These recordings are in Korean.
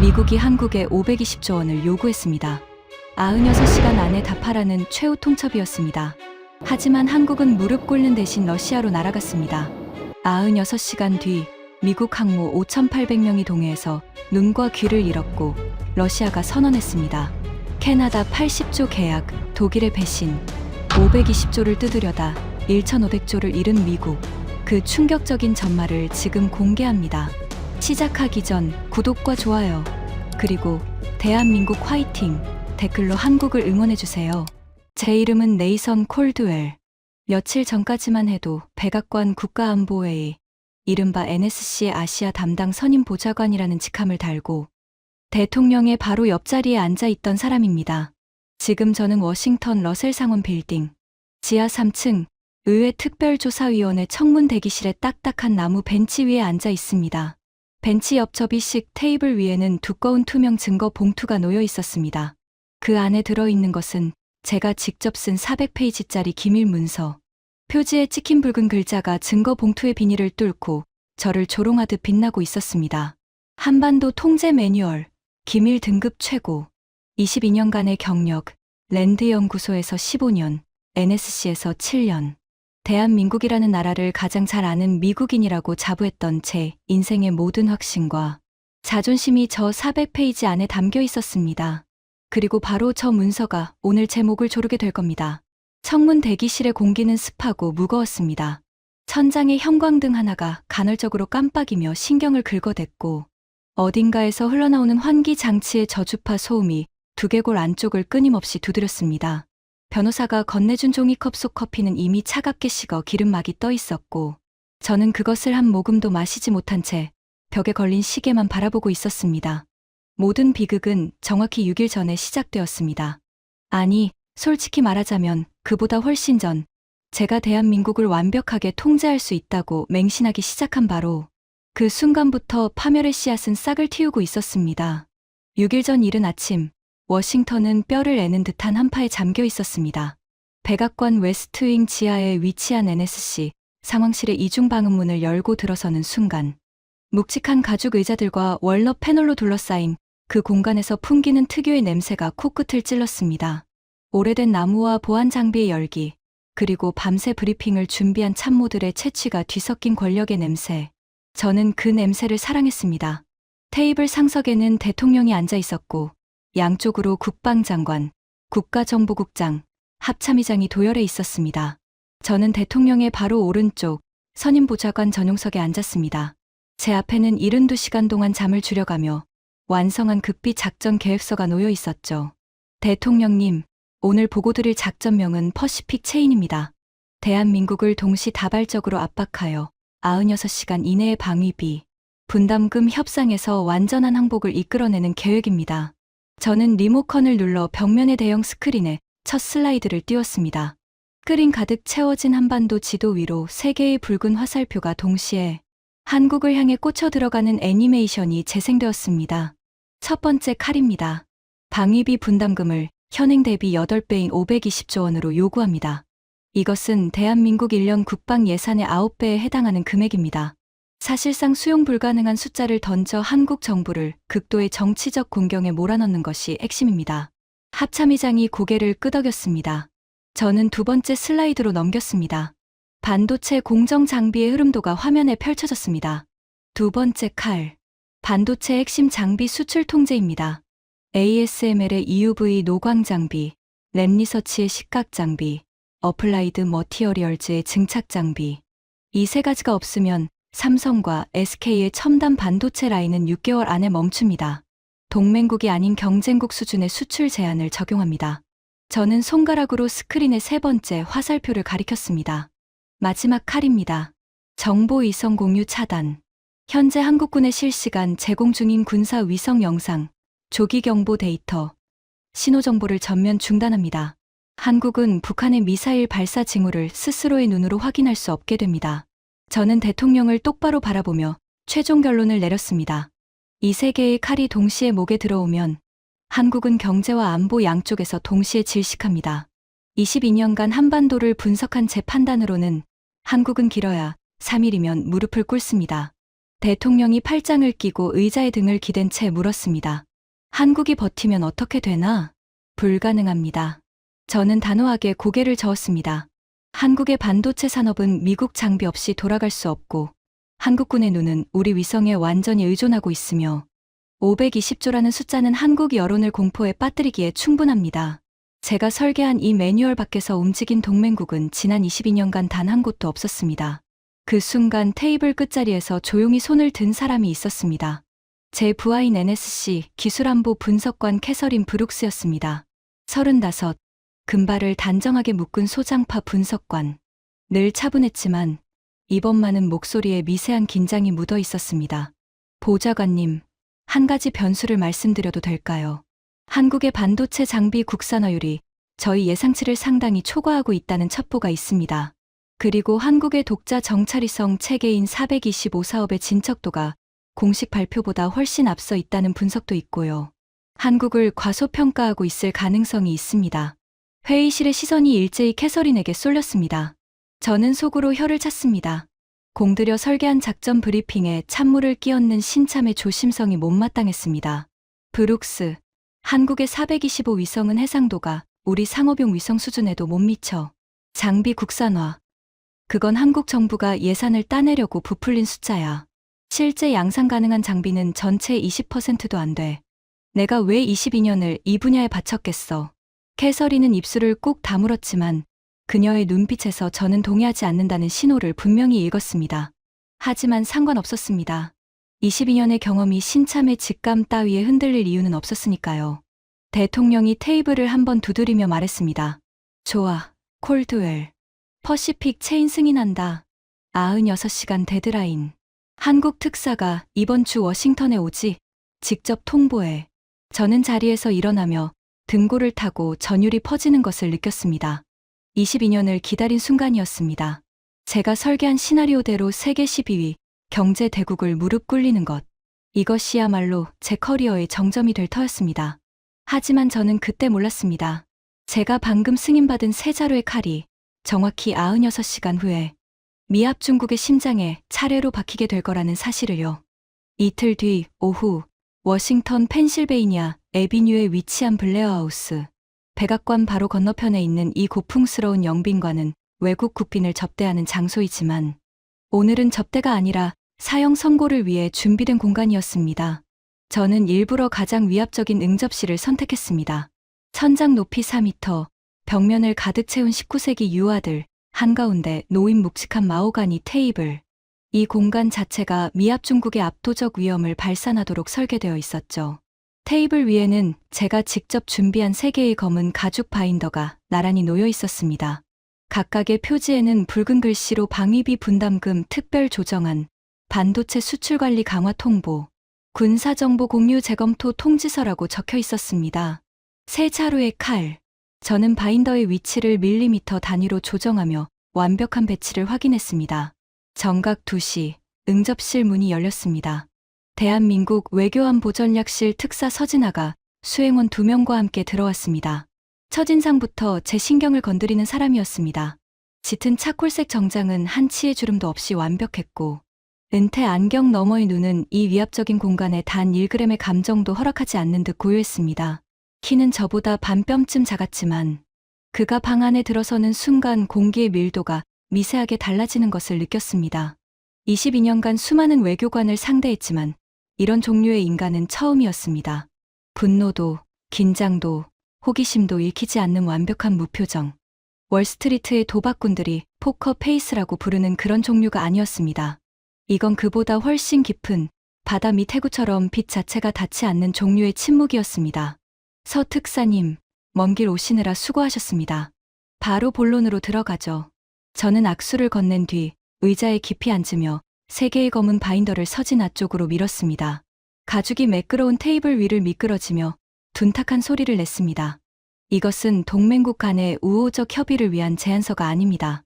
미국이 한국에 520조 원을 요구했습니다. 96시간 안에 답하라는 최후 통첩이었습니다. 하지만 한국은 무릎 꿇는 대신 러시아로 날아갔습니다. 96시간 뒤 미국 항모 5,800명이 동해에서 눈과 귀를 잃었고 러시아가 선언했습니다. 캐나다 80조 계약, 독일의 배신, 520조를 뜯으려다 1,500조를 잃은 미국. 그 충격적인 전말을 지금 공개합니다. 시작하기 전 구독과 좋아요, 그리고 대한민국 화이팅 댓글로 한국을 응원해주세요. 제 이름은 네이선 콜드웰. 며칠 전까지만 해도 백악관 국가안보회의, 이른바 NSC의 아시아 담당 선임 보좌관이라는 직함을 달고 대통령의 바로 옆자리에 앉아있던 사람입니다. 지금 저는 워싱턴 러셀 상원 빌딩 지하 3층 의회 특별조사위원회 청문 대기실의 딱딱한 나무 벤치 위에 앉아 있습니다. 벤치 옆 접이식 테이블 위에는 두꺼운 투명 증거 봉투가 놓여 있었습니다. 그 안에 들어있는 것은 제가 직접 쓴 400페이지짜리 기밀 문서. 표지에 찍힌 붉은 글자가 증거 봉투의 비닐을 뚫고 저를 조롱하듯 빛나고 있었습니다. 한반도 통제 매뉴얼, 기밀 등급 최고, 22년간의 경력, 랜드 연구소에서 15년, NSC에서 7년. 대한민국이라는 나라를 가장 잘 아는 미국인이라고 자부했던 제 인생의 모든 확신과 자존심이 저 400페이지 안에 담겨 있었습니다. 그리고 바로 저 문서가 오늘 제 목을 조르게 될 겁니다. 청문 대기실의 공기는 습하고 무거웠습니다. 천장의 형광등 하나가 간헐적으로 깜빡이며 신경을 긁어댔고 어딘가에서 흘러나오는 환기 장치의 저주파 소음이 두개골 안쪽을 끊임없이 두드렸습니다. 변호사가 건네준 종이컵 속 커피는 이미 차갑게 식어 기름막이 떠 있었고 저는 그것을 한 모금도 마시지 못한 채 벽에 걸린 시계만 바라보고 있었습니다. 모든 비극은 정확히 6일 전에 시작되었습니다. 아니, 솔직히 말하자면 그보다 훨씬 전 제가 대한민국을 완벽하게 통제할 수 있다고 맹신하기 시작한 바로 그 순간부터 파멸의 씨앗은 싹을 틔우고 있었습니다. 6일 전 이른 아침 워싱턴은 뼈를 애는 듯한 한파에 잠겨 있었습니다. 백악관 웨스트윙 지하에 위치한 NSC 상황실의 이중 방음문을 열고 들어서는 순간 묵직한 가죽 의자들과 월넛 패널로 둘러싸인 그 공간에서 풍기는 특유의 냄새가 코끝을 찔렀습니다. 오래된 나무와 보안 장비의 열기, 그리고 밤새 브리핑을 준비한 참모들의 채취가 뒤섞인 권력의 냄새. 저는 그 냄새를 사랑했습니다. 테이블 상석에는 대통령이 앉아 있었고 양쪽으로 국방장관, 국가정보국장, 합참의장이 도열해 있었습니다. 저는 대통령의 바로 오른쪽 선임보좌관 전용석에 앉았습니다. 제 앞에는 72시간 동안 잠을 줄여가며 완성한 극비 작전 계획서가 놓여 있었죠. 대통령님, 오늘 보고드릴 작전명은 퍼시픽 체인입니다. 대한민국을 동시다발적으로 압박하여 96시간 이내의 방위비, 분담금 협상에서 완전한 항복을 이끌어내는 계획입니다. 저는 리모컨을 눌러 벽면의 대형 스크린에 첫 슬라이드를 띄웠습니다. 스크린 가득 채워진 한반도 지도 위로 3개의 붉은 화살표가 동시에 한국을 향해 꽂혀 들어가는 애니메이션이 재생되었습니다. 첫 번째 칼입니다. 방위비 분담금을 현행 대비 8배인 520조 원으로 요구합니다. 이것은 대한민국 1년 국방 예산의 9배에 해당하는 금액입니다. 사실상 수용 불가능한 숫자를 던져 한국 정부를 극도의 정치적 공경에 몰아넣는 것이 핵심입니다. 합참의장이 고개를 끄덕였습니다. 저는 두 번째 슬라이드로 넘겼습니다. 반도체 공정 장비의 흐름도가 화면에 펼쳐졌습니다. 두 번째 칼, 반도체 핵심 장비 수출 통제입니다. ASML의 EUV 노광 장비, 랩리서치의 식각 장비, 어플라이드 머티어리얼즈의 증착 장비. 이 세 가지가 없으면 삼성과 SK의 첨단 반도체 라인은 6개월 안에 멈춥니다. 동맹국이 아닌 경쟁국 수준의 수출 제한을 적용합니다. 저는 손가락으로 스크린의 세 번째 화살표를 가리켰습니다. 마지막 칼입니다. 정보 이성 공유 차단. 현재 한국군의 실시간 제공 중인 군사 위성 영상, 조기 경보 데이터, 신호 정보를 전면 중단합니다. 한국은 북한의 미사일 발사 징후를 스스로의 눈으로 확인할 수 없게 됩니다. 저는 대통령을 똑바로 바라보며 최종 결론을 내렸습니다. 이 세 개의 칼이 동시에 목에 들어오면 한국은 경제와 안보 양쪽에서 동시에 질식합니다. 22년간 한반도를 분석한 제 판단으로는 한국은 길어야 3일이면 무릎을 꿇습니다. 대통령이 팔짱을 끼고 의자에 등을 기댄 채 물었습니다. 한국이 버티면 어떻게 되나? 불가능합니다. 저는 단호하게 고개를 저었습니다. 한국의 반도체 산업은 미국 장비 없이 돌아갈 수 없고 한국군의 눈은 우리 위성에 완전히 의존하고 있으며 520조라는 숫자는 한국 여론을 공포에 빠뜨리기에 충분합니다. 제가 설계한 이 매뉴얼 밖에서 움직인 동맹국은 지난 22년간 단 한 곳도 없었습니다. 그 순간 테이블 끝자리에서 조용히 손을 든 사람이 있었습니다. 제 부하인 NSC 기술안보 분석관 캐서린 브룩스였습니다. 35, 금발을 단정하게 묶은 소장파 분석관. 늘 차분했지만 이번만은 목소리에 미세한 긴장이 묻어 있었습니다. 보좌관님, 한 가지 변수를 말씀드려도 될까요? 한국의 반도체 장비 국산화율이 저희 예상치를 상당히 초과하고 있다는 첩보가 있습니다. 그리고 한국의 독자 정찰위성 체계인 425 사업의 진척도가 공식 발표보다 훨씬 앞서 있다는 분석도 있고요. 한국을 과소평가하고 있을 가능성이 있습니다. 회의실의 시선이 일제히 캐서린에게 쏠렸습니다. 저는 속으로 혀를 찼습니다. 공들여 설계한 작전 브리핑에 찬물을 끼얹는 신참의 조심성이 못마땅했습니다. 브룩스, 한국의 425 위성은 해상도가 우리 상업용 위성 수준에도 못 미쳐. 장비 국산화. 그건 한국 정부가 예산을 따내려고 부풀린 숫자야. 실제 양산 가능한 장비는 전체의 20%도 안 돼. 내가 왜 22년을 이 분야에 바쳤겠어. 캐서린은 입술을 꾹 다물었지만 그녀의 눈빛에서 저는 동의하지 않는다는 신호를 분명히 읽었습니다. 하지만 상관없었습니다. 22년의 경험이 신참의 직감 따위에 흔들릴 이유는 없었으니까요. 대통령이 테이블을 한번 두드리며 말했습니다. 좋아, 콜드웰. 퍼시픽 체인 승인한다. 96시간 데드라인. 한국 특사가 이번 주 워싱턴에 오지. 직접 통보해. 저는 자리에서 일어나며 등골을 타고 전율이 퍼지는 것을 느꼈습니다. 22년을 기다린 순간이었습니다. 제가 설계한 시나리오대로 세계 12위 경제 대국을 무릎 꿇리는 것. 이것이야말로 제 커리어의 정점이 될 터였습니다. 하지만 저는 그때 몰랐습니다. 제가 방금 승인받은 세 자루의 칼이 정확히 96시간 후에 미합 중국의 심장에 차례로 박히게 될 거라는 사실을요. 이틀 뒤 오후 워싱턴 펜실베이니아 애비뉴에 위치한 블레어하우스. 백악관 바로 건너편에 있는 이 고풍스러운 영빈관은 외국 국빈을 접대하는 장소이지만 오늘은 접대가 아니라 사형 선고를 위해 준비된 공간이었습니다. 저는 일부러 가장 위압적인 응접실을 선택했습니다. 천장 높이 4m, 벽면을 가득 채운 19세기 유화들, 한가운데 놓인 묵직한 마호가니 테이블. 이 공간 자체가 미합 중국의 압도적 위험을 발산하도록 설계되어 있었죠. 테이블 위에는 제가 직접 준비한 3개의 검은 가죽 바인더가 나란히 놓여 있었습니다. 각각의 표지에는 붉은 글씨로 방위비 분담금 특별 조정안, 반도체 수출 관리 강화 통보, 군사정보 공유 재검토 통지서라고 적혀 있었습니다. 세 자루의 칼. 저는 바인더의 위치를 밀리미터 단위로 조정하며 완벽한 배치를 확인했습니다. 정각 2시, 응접실 문이 열렸습니다. 대한민국 외교안보전략실 특사 서진아가 수행원 2명과 함께 들어왔습니다. 첫인상부터 제 신경을 건드리는 사람이었습니다. 짙은 차콜색 정장은 한 치의 주름도 없이 완벽했고 은퇴 안경 너머의 눈은 이 위압적인 공간에 단 1g의 감정도 허락하지 않는 듯 고요했습니다. 키는 저보다 반 뼘쯤 작았지만 그가 방 안에 들어서는 순간 공기의 밀도가 미세하게 달라지는 것을 느꼈습니다. 22년간 수많은 외교관을 상대했지만 이런 종류의 인간은 처음이었습니다. 분노도, 긴장도, 호기심도 읽히지 않는 완벽한 무표정. 월스트리트의 도박꾼들이 포커 페이스라고 부르는 그런 종류가 아니었습니다. 이건 그보다 훨씬 깊은 바다 밑 해구처럼 빛 자체가 닿지 않는 종류의 침묵이었습니다. 서 특사님, 먼 길 오시느라 수고하셨습니다. 바로 본론으로 들어가죠. 저는 악수를 건넨 뒤 의자에 깊이 앉으며 3개의 검은 바인더를 서진아 쪽으로 밀었습니다. 가죽이 매끄러운 테이블 위를 미끄러지며 둔탁한 소리를 냈습니다. 이것은 동맹국 간의 우호적 협의를 위한 제안서가 아닙니다.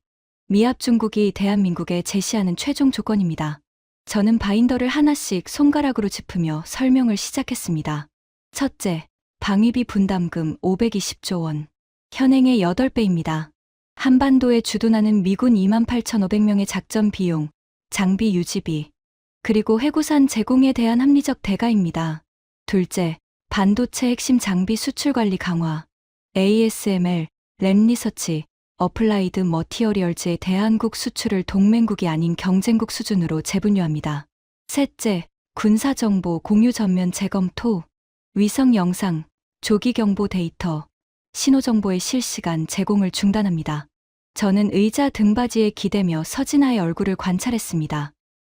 미합 중국이 대한민국에 제시하는 최종 조건입니다. 저는 바인더를 하나씩 손가락으로 짚으며 설명을 시작했습니다. 첫째, 방위비 분담금 520조 원. 현행의 8배입니다. 한반도에 주둔하는 미군 28,500명의 작전 비용, 장비 유지비, 그리고 해구산 제공에 대한 합리적 대가입니다. 둘째, 반도체 핵심 장비 수출 관리 강화. ASML, 램 리서치, 어플라이드 머티어리얼즈의 대한국 수출을 동맹국이 아닌 경쟁국 수준으로 재분류합니다. 셋째, 군사정보 공유 전면 재검토. 위성 영상, 조기 경보 데이터, 신호정보의 실시간 제공을 중단합니다. 저는 의자 등받이에 기대며 서진아의 얼굴을 관찰했습니다.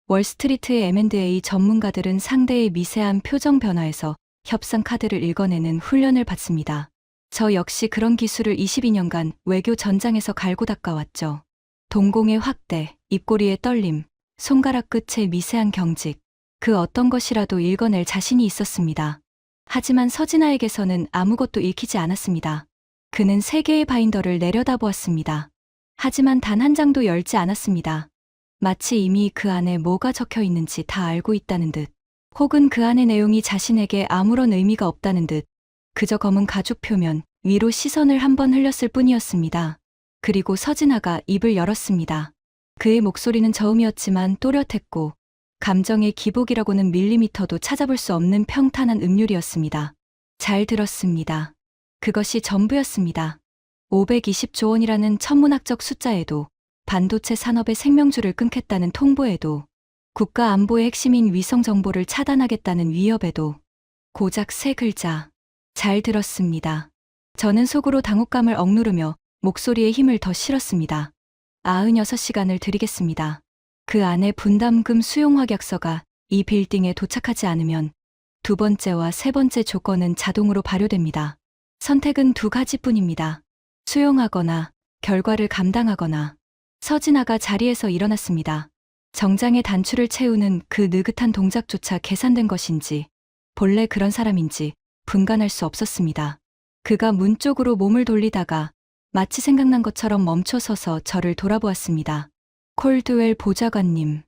월스트리트의 M&A 전문가들은 상대의 미세한 표정 변화에서 협상 카드를 읽어내는 훈련을 받습니다. 저 역시 그런 기술을 22년간 외교 전장에서 갈고 닦아왔죠. 동공의 확대, 입꼬리의 떨림, 손가락 끝의 미세한 경직, 그 어떤 것이라도 읽어낼 자신이 있었습니다. 하지만 서진아에게서는 아무것도 읽히지 않았습니다. 그는 3개의 바인더를 내려다보았습니다. 하지만 단 한 장도 열지 않았습니다. 마치 이미 그 안에 뭐가 적혀 있는지 다 알고 있다는 듯, 혹은 그 안의 내용이 자신에게 아무런 의미가 없다는 듯, 그저 검은 가죽 표면 위로 시선을 한번 흘렸을 뿐이었습니다. 그리고 서진아가 입을 열었습니다. 그의 목소리는 저음이었지만 또렷했고 감정의 기복이라고는 밀리미터도 찾아볼 수 없는 평탄한 음률이었습니다. 잘 들었습니다. 그것이 전부였습니다. 520조 원이라는 천문학적 숫자에도, 반도체 산업의 생명줄을 끊겠다는 통보에도, 국가 안보의 핵심인 위성 정보를 차단하겠다는 위협에도 고작 3글자. 잘 들었습니다. 저는 속으로 당혹감을 억누르며 목소리에 힘을 더 실었습니다. 96시간을 드리겠습니다. 그 안에 분담금 수용 확약서가 이 빌딩에 도착하지 않으면 2번째와 3번째 조건은 자동으로 발효됩니다. 선택은 2가지뿐입니다. 수용하거나 결과를 감당하거나. 서진아가 자리에서 일어났습니다. 정장의 단추를 채우는 그 느긋한 동작조차 계산된 것인지 본래 그런 사람인지 분간할 수 없었습니다. 그가 문 쪽으로 몸을 돌리다가 마치 생각난 것처럼 멈춰서서 저를 돌아보았습니다. 콜드웰 보좌관님.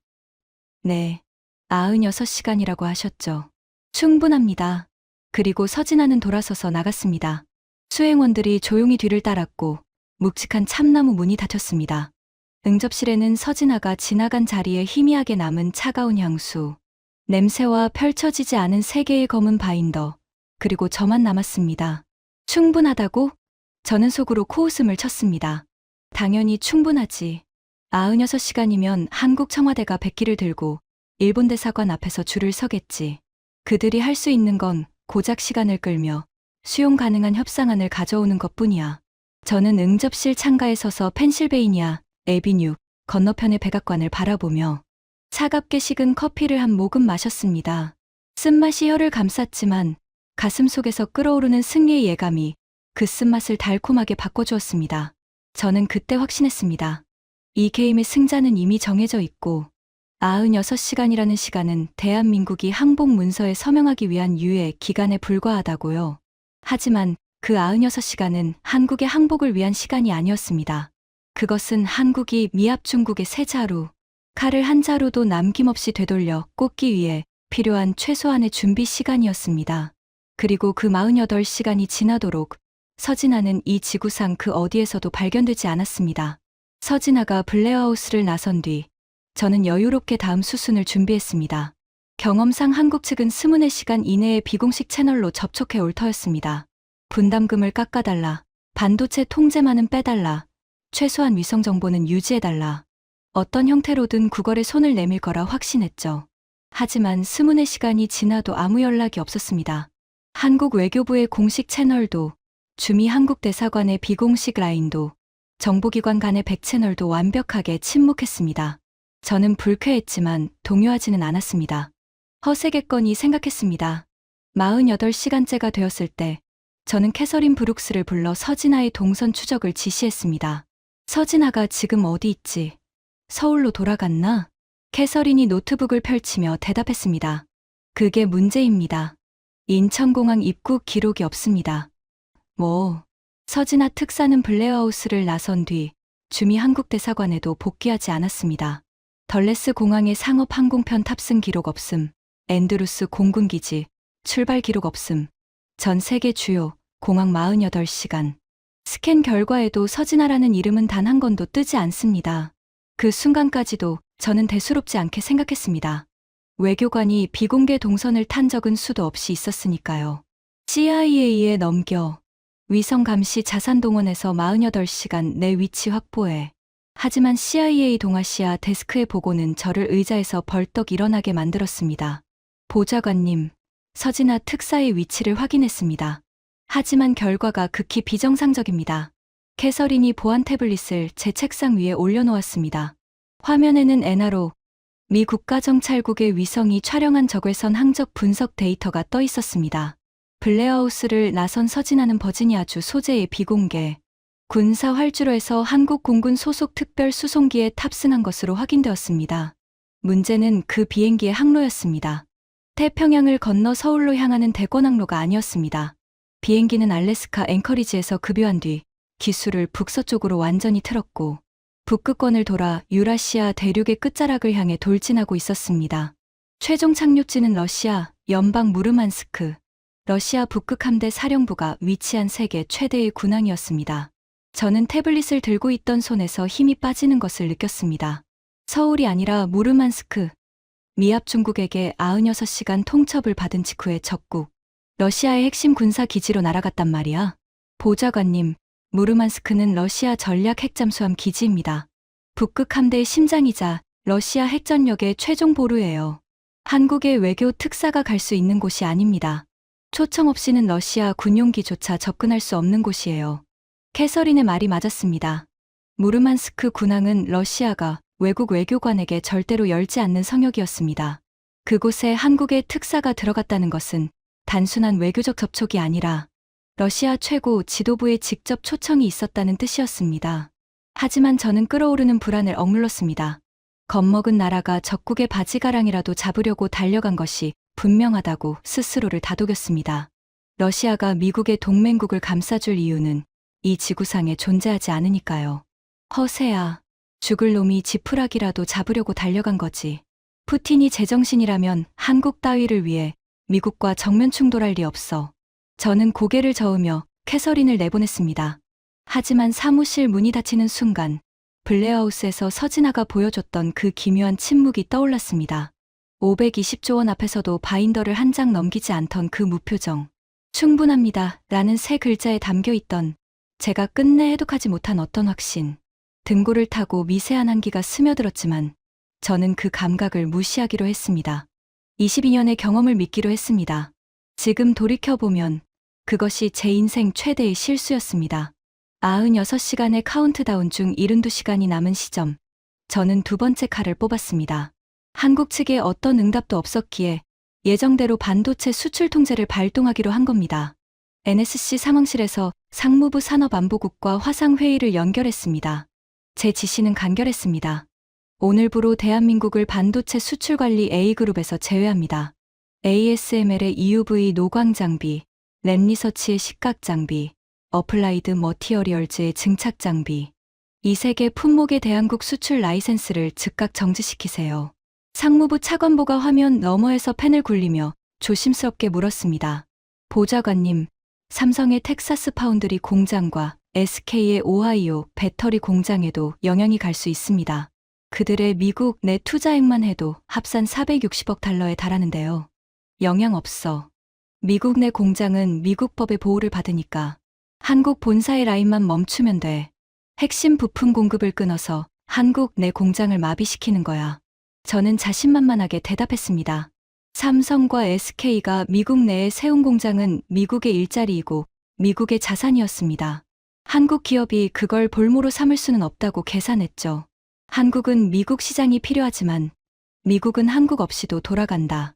네, 96시간이라고 하셨죠. 충분합니다. 그리고 서진아는 돌아서서 나갔습니다. 수행원들이 조용히 뒤를 따랐고 묵직한 참나무 문이 닫혔습니다. 응접실에는 서진아가 지나간 자리에 희미하게 남은 차가운 향수, 냄새와 펼쳐지지 않은 3개의 검은 바인더, 그리고 저만 남았습니다. 충분하다고? 저는 속으로 코웃음을 쳤습니다. 당연히 충분하지. 96시간이면 한국 청와대가 백기를 들고 일본 대사관 앞에서 줄을 서겠지. 그들이 할 수 있는 건 고작 시간을 끌며 수용 가능한 협상안을 가져오는 것뿐이야. 저는 응접실 창가에 서서 펜실베이니아 에비뉴 건너편의 백악관을 바라보며 차갑게 식은 커피를 한 모금 마셨습니다. 쓴맛이 혀를 감쌌지만 가슴 속에서 끓어오르는 승리의 예감이 그 쓴맛을 달콤하게 바꿔주었습니다. 저는 그때 확신했습니다. 이 게임의 승자는 이미 정해져 있고 96시간이라는 시간은 대한민국이 항복 문서에 서명하기 위한 유예 기간에 불과하다고요. 하지만 그 96시간은 한국의 항복을 위한 시간이 아니었습니다. 그것은 한국이 미합 중국의 새 자루, 칼을 한 자루도 남김없이 되돌려 꽂기 위해 필요한 최소한의 준비 시간이었습니다. 그리고 그 48시간이 지나도록 서진아는 이 지구상 그 어디에서도 발견되지 않았습니다. 서진아가 블레어하우스를 나선 뒤 저는 여유롭게 다음 수순을 준비했습니다. 경험상 한국 측은 24시간 이내에 비공식 채널로 접촉해 올 터였습니다. 분담금을 깎아달라, 반도체 통제만은 빼달라, 최소한 위성 정보는 유지해달라. 어떤 형태로든 구걸에 손을 내밀 거라 확신했죠. 하지만 24시간이 지나도 아무 연락이 없었습니다. 한국 외교부의 공식 채널도, 주미 한국 대사관의 비공식 라인도, 정보기관 간의 백채널도 완벽하게 침묵했습니다. 저는 불쾌했지만 동요하지는 않았습니다. 허세겠거니 생각했습니다. 48시간째가 되었을 때 저는 캐서린 브룩스를 불러 서진아의 동선 추적을 지시했습니다. 서진아가 지금 어디 있지? 서울로 돌아갔나? 캐서린이 노트북을 펼치며 대답했습니다. 그게 문제입니다. 인천공항 입국 기록이 없습니다. 서진아 특사는 블레어하우스를 나선 뒤 주미 한국대사관에도 복귀하지 않았습니다. 덜레스 공항의 상업 항공편 탑승 기록 없음, 앤드루스 공군기지 출발 기록 없음, 전 세계 주요 공항 48시간. 스캔 결과에도 서진아라는 이름은 단 한 건도 뜨지 않습니다. 그 순간까지도 저는 대수롭지 않게 생각했습니다. 외교관이 비공개 동선을 탄 적은 수도 없이 있었으니까요. CIA에 넘겨. 위성 감시 자산 동원에서 48시간 내 위치 확보해. 하지만 CIA 동아시아 데스크의 보고는 저를 의자에서 벌떡 일어나게 만들었습니다. 보좌관님, 서진아 특사의 위치를 확인했습니다. 하지만 결과가 극히 비정상적입니다. 캐서린이 보안 태블릿을 제 책상 위에 올려놓았습니다. 화면에는 NRO, 미 국가정찰국의 위성이 촬영한 적외선 항적 분석 데이터가 떠 있었습니다. 블레어하우스를 나선 서진아는 버지니아주 소재의 비공개 군사 활주로에서 한국 공군 소속 특별 수송기에 탑승한 것으로 확인되었습니다. 문제는 그 비행기의 항로였습니다. 태평양을 건너 서울로 향하는 대권 항로가 아니었습니다. 비행기는 알래스카 앵커리지에서 급유한 뒤 기수를 북서쪽으로 완전히 틀었고 북극권을 돌아 유라시아 대륙의 끝자락을 향해 돌진하고 있었습니다. 최종 착륙지는 러시아 연방 무르만스크, 러시아 북극 함대 사령부가 위치한 세계 최대의 군항이었습니다. 저는 태블릿을 들고 있던 손에서 힘이 빠지는 것을 느꼈습니다. 서울이 아니라 무르만스크, 미합 중국에게 96시간 통첩을 받은 직후에 적국, 러시아의 핵심 군사 기지로 날아갔단 말이야. 보좌관님, 무르만스크는 러시아 전략 핵잠수함 기지입니다. 북극 함대의 심장이자 러시아 핵전력의 최종 보루예요. 한국의 외교 특사가 갈 수 있는 곳이 아닙니다. 초청 없이는 러시아 군용기조차 접근할 수 없는 곳이에요. 캐서린의 말이 맞았습니다. 무르만스크 군항은 러시아가 외국 외교관에게 절대로 열지 않는 성역이었습니다. 그곳에 한국의 특사가 들어갔다는 것은 단순한 외교적 접촉이 아니라 러시아 최고 지도부의 직접 초청이 있었다는 뜻이었습니다. 하지만 저는 끓어오르는 불안을 억눌렀습니다. 겁먹은 나라가 적국의 바지가랑이라도 잡으려고 달려간 것이 분명하다고 스스로를 다독였습니다. 러시아가 미국의 동맹국을 감싸줄 이유는 이 지구상에 존재하지 않으니까요. 허세야. 죽을 놈이 지푸라기라도 잡으려고 달려간 거지. 푸틴이 제정신이라면 한국 따위를 위해 미국과 정면 충돌할 리 없어. 저는 고개를 저으며 캐서린을 내보냈습니다. 하지만 사무실 문이 닫히는 순간 블레어하우스에서 서진아가 보여줬던 그 기묘한 침묵이 떠올랐습니다. 520조 원 앞에서도 바인더를 한 장 넘기지 않던 그 무표정. 충분합니다. 라는 세 글자에 담겨있던 제가 끝내 해독하지 못한 어떤 확신. 등골을 타고 미세한 한기가 스며들었지만 저는 그 감각을 무시하기로 했습니다. 22년의 경험을 믿기로 했습니다. 지금 돌이켜보면 그것이 제 인생 최대의 실수였습니다. 96시간의 카운트다운 중 72시간이 남은 시점, 저는 두 번째 칼을 뽑았습니다. 한국 측에 어떤 응답도 없었기에 예정대로 반도체 수출 통제를 발동하기로 한 겁니다. NSC 상황실에서 상무부 산업안보국과 화상회의를 연결했습니다. 제 지시는 간결했습니다. 오늘부로 대한민국을 반도체 수출관리 A그룹에서 제외합니다. ASML의 EUV 노광장비, 랩리서치의 식각장비, 어플라이드 머티어리얼즈의 증착장비, 이 세 개 품목의 대한국 수출 라이센스를 즉각 정지시키세요. 상무부 차관보가 화면 너머에서 펜을 굴리며 조심스럽게 물었습니다. 보좌관님, 삼성의 텍사스 파운드리 공장과 SK의 오하이오 배터리 공장에도 영향이 갈 수 있습니다. 그들의 미국 내 투자액만 해도 합산 460억 달러에 달하는데요. 영향 없어. 미국 내 공장은 미국 법의 보호를 받으니까 한국 본사의 라인만 멈추면 돼. 핵심 부품 공급을 끊어서 한국 내 공장을 마비시키는 거야. 저는 자신만만하게 대답했습니다. 삼성과 SK가 미국 내에 세운 공장은 미국의 일자리이고 미국의 자산이었습니다. 한국 기업이 그걸 볼모로 삼을 수는 없다고 계산했죠. 한국은 미국 시장이 필요하지만 미국은 한국 없이도 돌아간다.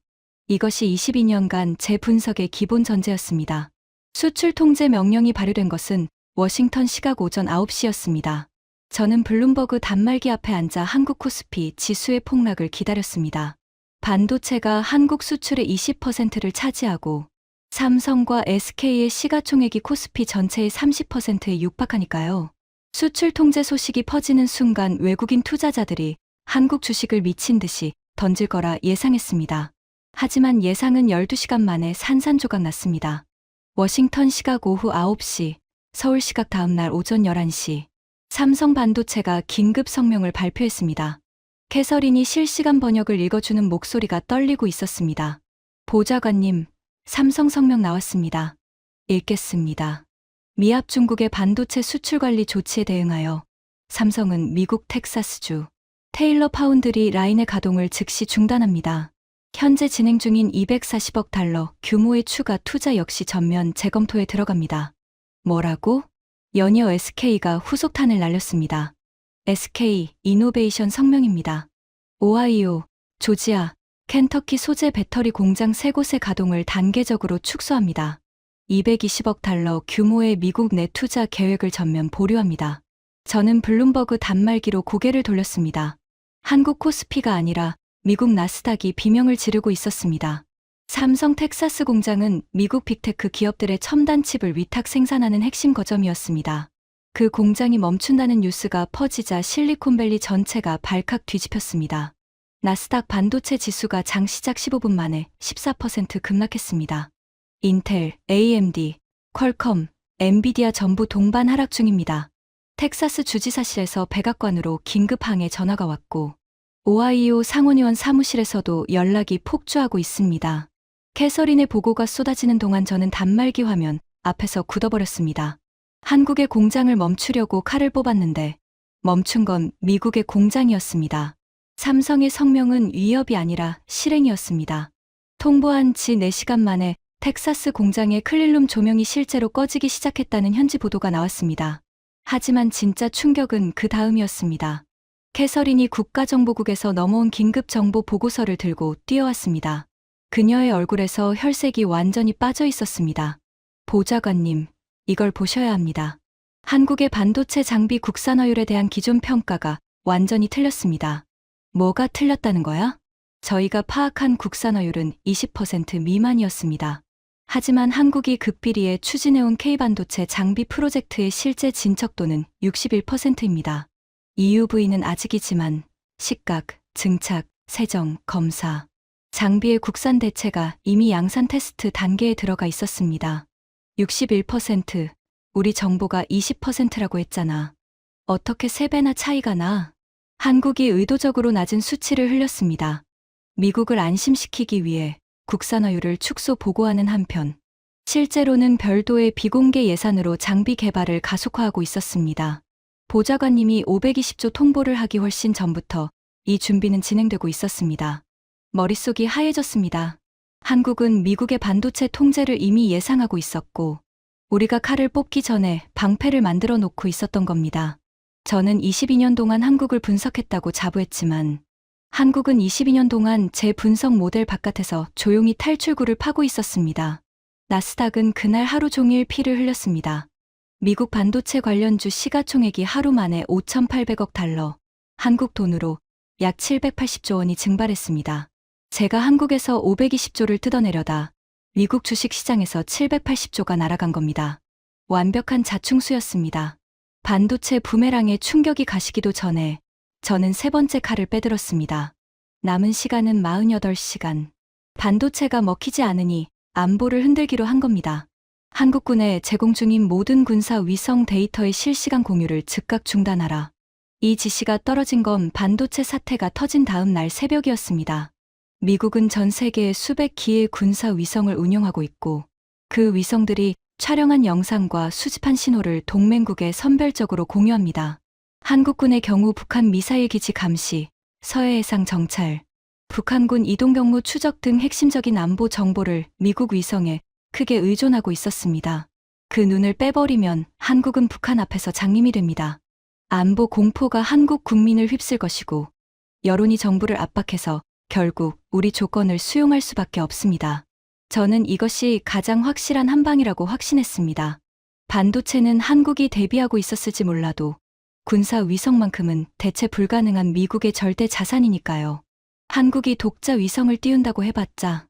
이것이 22년간 제 분석의 기본 전제였습니다. 수출 통제 명령이 발효된 것은 워싱턴 시각 오전 9시였습니다. 저는 블룸버그 단말기 앞에 앉아 한국 코스피 지수의 폭락을 기다렸습니다. 반도체가 한국 수출의 20%를 차지하고 삼성과 SK의 시가총액이 코스피 전체의 30%에 육박하니까요. 수출 통제 소식이 퍼지는 순간 외국인 투자자들이 한국 주식을 미친 듯이 던질 거라 예상했습니다. 하지만 예상은 12시간 만에 산산조각 났습니다. 워싱턴 시각 오후 9시, 서울 시각 다음날 오전 11시, 삼성 반도체가 긴급 성명을 발표했습니다. 캐서린이 실시간 번역을 읽어주는 목소리가 떨리고 있었습니다. 보좌관님, 삼성 성명 나왔습니다. 읽겠습니다. 미합 중국의 반도체 수출 관리 조치에 대응하여 삼성은 미국 텍사스주 테일러 파운드리 라인의 가동을 즉시 중단합니다. 현재 진행 중인 240억 달러 규모의 추가 투자 역시 전면 재검토에 들어갑니다. 뭐라고? 연이어 SK가 후속탄을 날렸습니다. SK 이노베이션 성명입니다. 오하이오, 조지아, 켄터키 소재 배터리 공장 3곳의 가동을 단계적으로 축소합니다. 220억 달러 규모의 미국 내 투자 계획을 전면 보류합니다. 저는 블룸버그 단말기로 고개를 돌렸습니다. 한국 코스피가 아니라 미국 나스닥이 비명을 지르고 있었습니다. 삼성 텍사스 공장은 미국 빅테크 기업들의 첨단 칩을 위탁 생산하는 핵심 거점이었습니다. 그 공장이 멈춘다는 뉴스가 퍼지자 실리콘밸리 전체가 발칵 뒤집혔습니다. 나스닥 반도체 지수가 장 시작 15분 만에 14% 급락했습니다. 인텔, AMD, 퀄컴, 엔비디아 전부 동반 하락 중입니다. 텍사스 주지사실에서 백악관으로 긴급 항해 전화가 왔고 오하이오 상원의원 사무실에서도 연락이 폭주하고 있습니다. 캐서린의 보고가 쏟아지는 동안 저는 단말기 화면 앞에서 굳어버렸습니다. 한국의 공장을 멈추려고 칼을 뽑았는데 멈춘 건 미국의 공장이었습니다. 삼성의 성명은 위협이 아니라 실행이었습니다. 통보한 지 4시간 만에 텍사스 공장의 클린룸 조명이 실제로 꺼지기 시작했다는 현지 보도가 나왔습니다. 하지만 진짜 충격은 그 다음이었습니다. 캐서린이 국가정보국에서 넘어온 긴급정보 보고서를 들고 뛰어왔습니다. 그녀의 얼굴에서 혈색이 완전히 빠져 있었습니다. 보좌관님, 이걸 보셔야 합니다. 한국의 반도체 장비 국산화율에 대한 기존 평가가 완전히 틀렸습니다. 뭐가 틀렸다는 거야? 저희가 파악한 국산화율은 20% 미만이었습니다. 하지만 한국이 극비리에 추진해온 K반도체 장비 프로젝트의 실제 진척도는 61%입니다. EUV는 아직이지만 시각, 증착, 세정, 검사, 장비의 국산 대체가 이미 양산 테스트 단계에 들어가 있었습니다. 61%, 우리 정보가 20%라고 했잖아. 어떻게 3배나 차이가 나? 한국이 의도적으로 낮은 수치를 흘렸습니다. 미국을 안심시키기 위해 국산화율을 축소 보고하는 한편, 실제로는 별도의 비공개 예산으로 장비 개발을 가속화하고 있었습니다. 보좌관님이 520조 통보를 하기 훨씬 전부터 이 준비는 진행되고 있었습니다. 머릿속이 하얘졌습니다. 한국은 미국의 반도체 통제를 이미 예상하고 있었고, 우리가 칼을 뽑기 전에 방패를 만들어 놓고 있었던 겁니다. 저는 22년 동안 한국을 분석했다고 자부했지만, 한국은 22년 동안 제 분석 모델 바깥에서 조용히 탈출구를 파고 있었습니다. 나스닥은 그날 하루 종일 피를 흘렸습니다. 미국 반도체 관련주 시가총액이 하루 만에 5,800억 달러, 한국 돈으로 약 780조 원이 증발했습니다. 제가 한국에서 520조를 뜯어내려다 미국 주식시장에서 780조가 날아간 겁니다. 완벽한 자충수였습니다. 반도체 부메랑에 충격이 가시기도 전에 저는 3번째 칼을 빼들었습니다. 남은 시간은 48시간. 반도체가 먹히지 않으니 안보를 흔들기로 한 겁니다. 한국군에 제공 중인 모든 군사 위성 데이터의 실시간 공유를 즉각 중단하라. 이 지시가 떨어진 건 반도체 사태가 터진 다음 날 새벽이었습니다. 미국은 전 세계에 수백 기의 군사 위성을 운용하고 있고, 그 위성들이 촬영한 영상과 수집한 신호를 동맹국에 선별적으로 공유합니다. 한국군의 경우 북한 미사일 기지 감시, 서해 해상 정찰, 북한군 이동 경로 추적 등 핵심적인 안보 정보를 미국 위성에 크게 의존하고 있었습니다. 그 눈을 빼버리면 한국은 북한 앞에서 장님이 됩니다. 안보 공포가 한국 국민을 휩쓸 것이고, 여론이 정부를 압박해서 결국 우리 조건을 수용할 수밖에 없습니다. 저는 이것이 가장 확실한 한방이라고 확신했습니다. 반도체는 한국이 대비하고 있었을지 몰라도 군사 위성만큼은 대체 불가능한 미국의 절대 자산이니까요. 한국이 독자 위성을 띄운다고 해봤자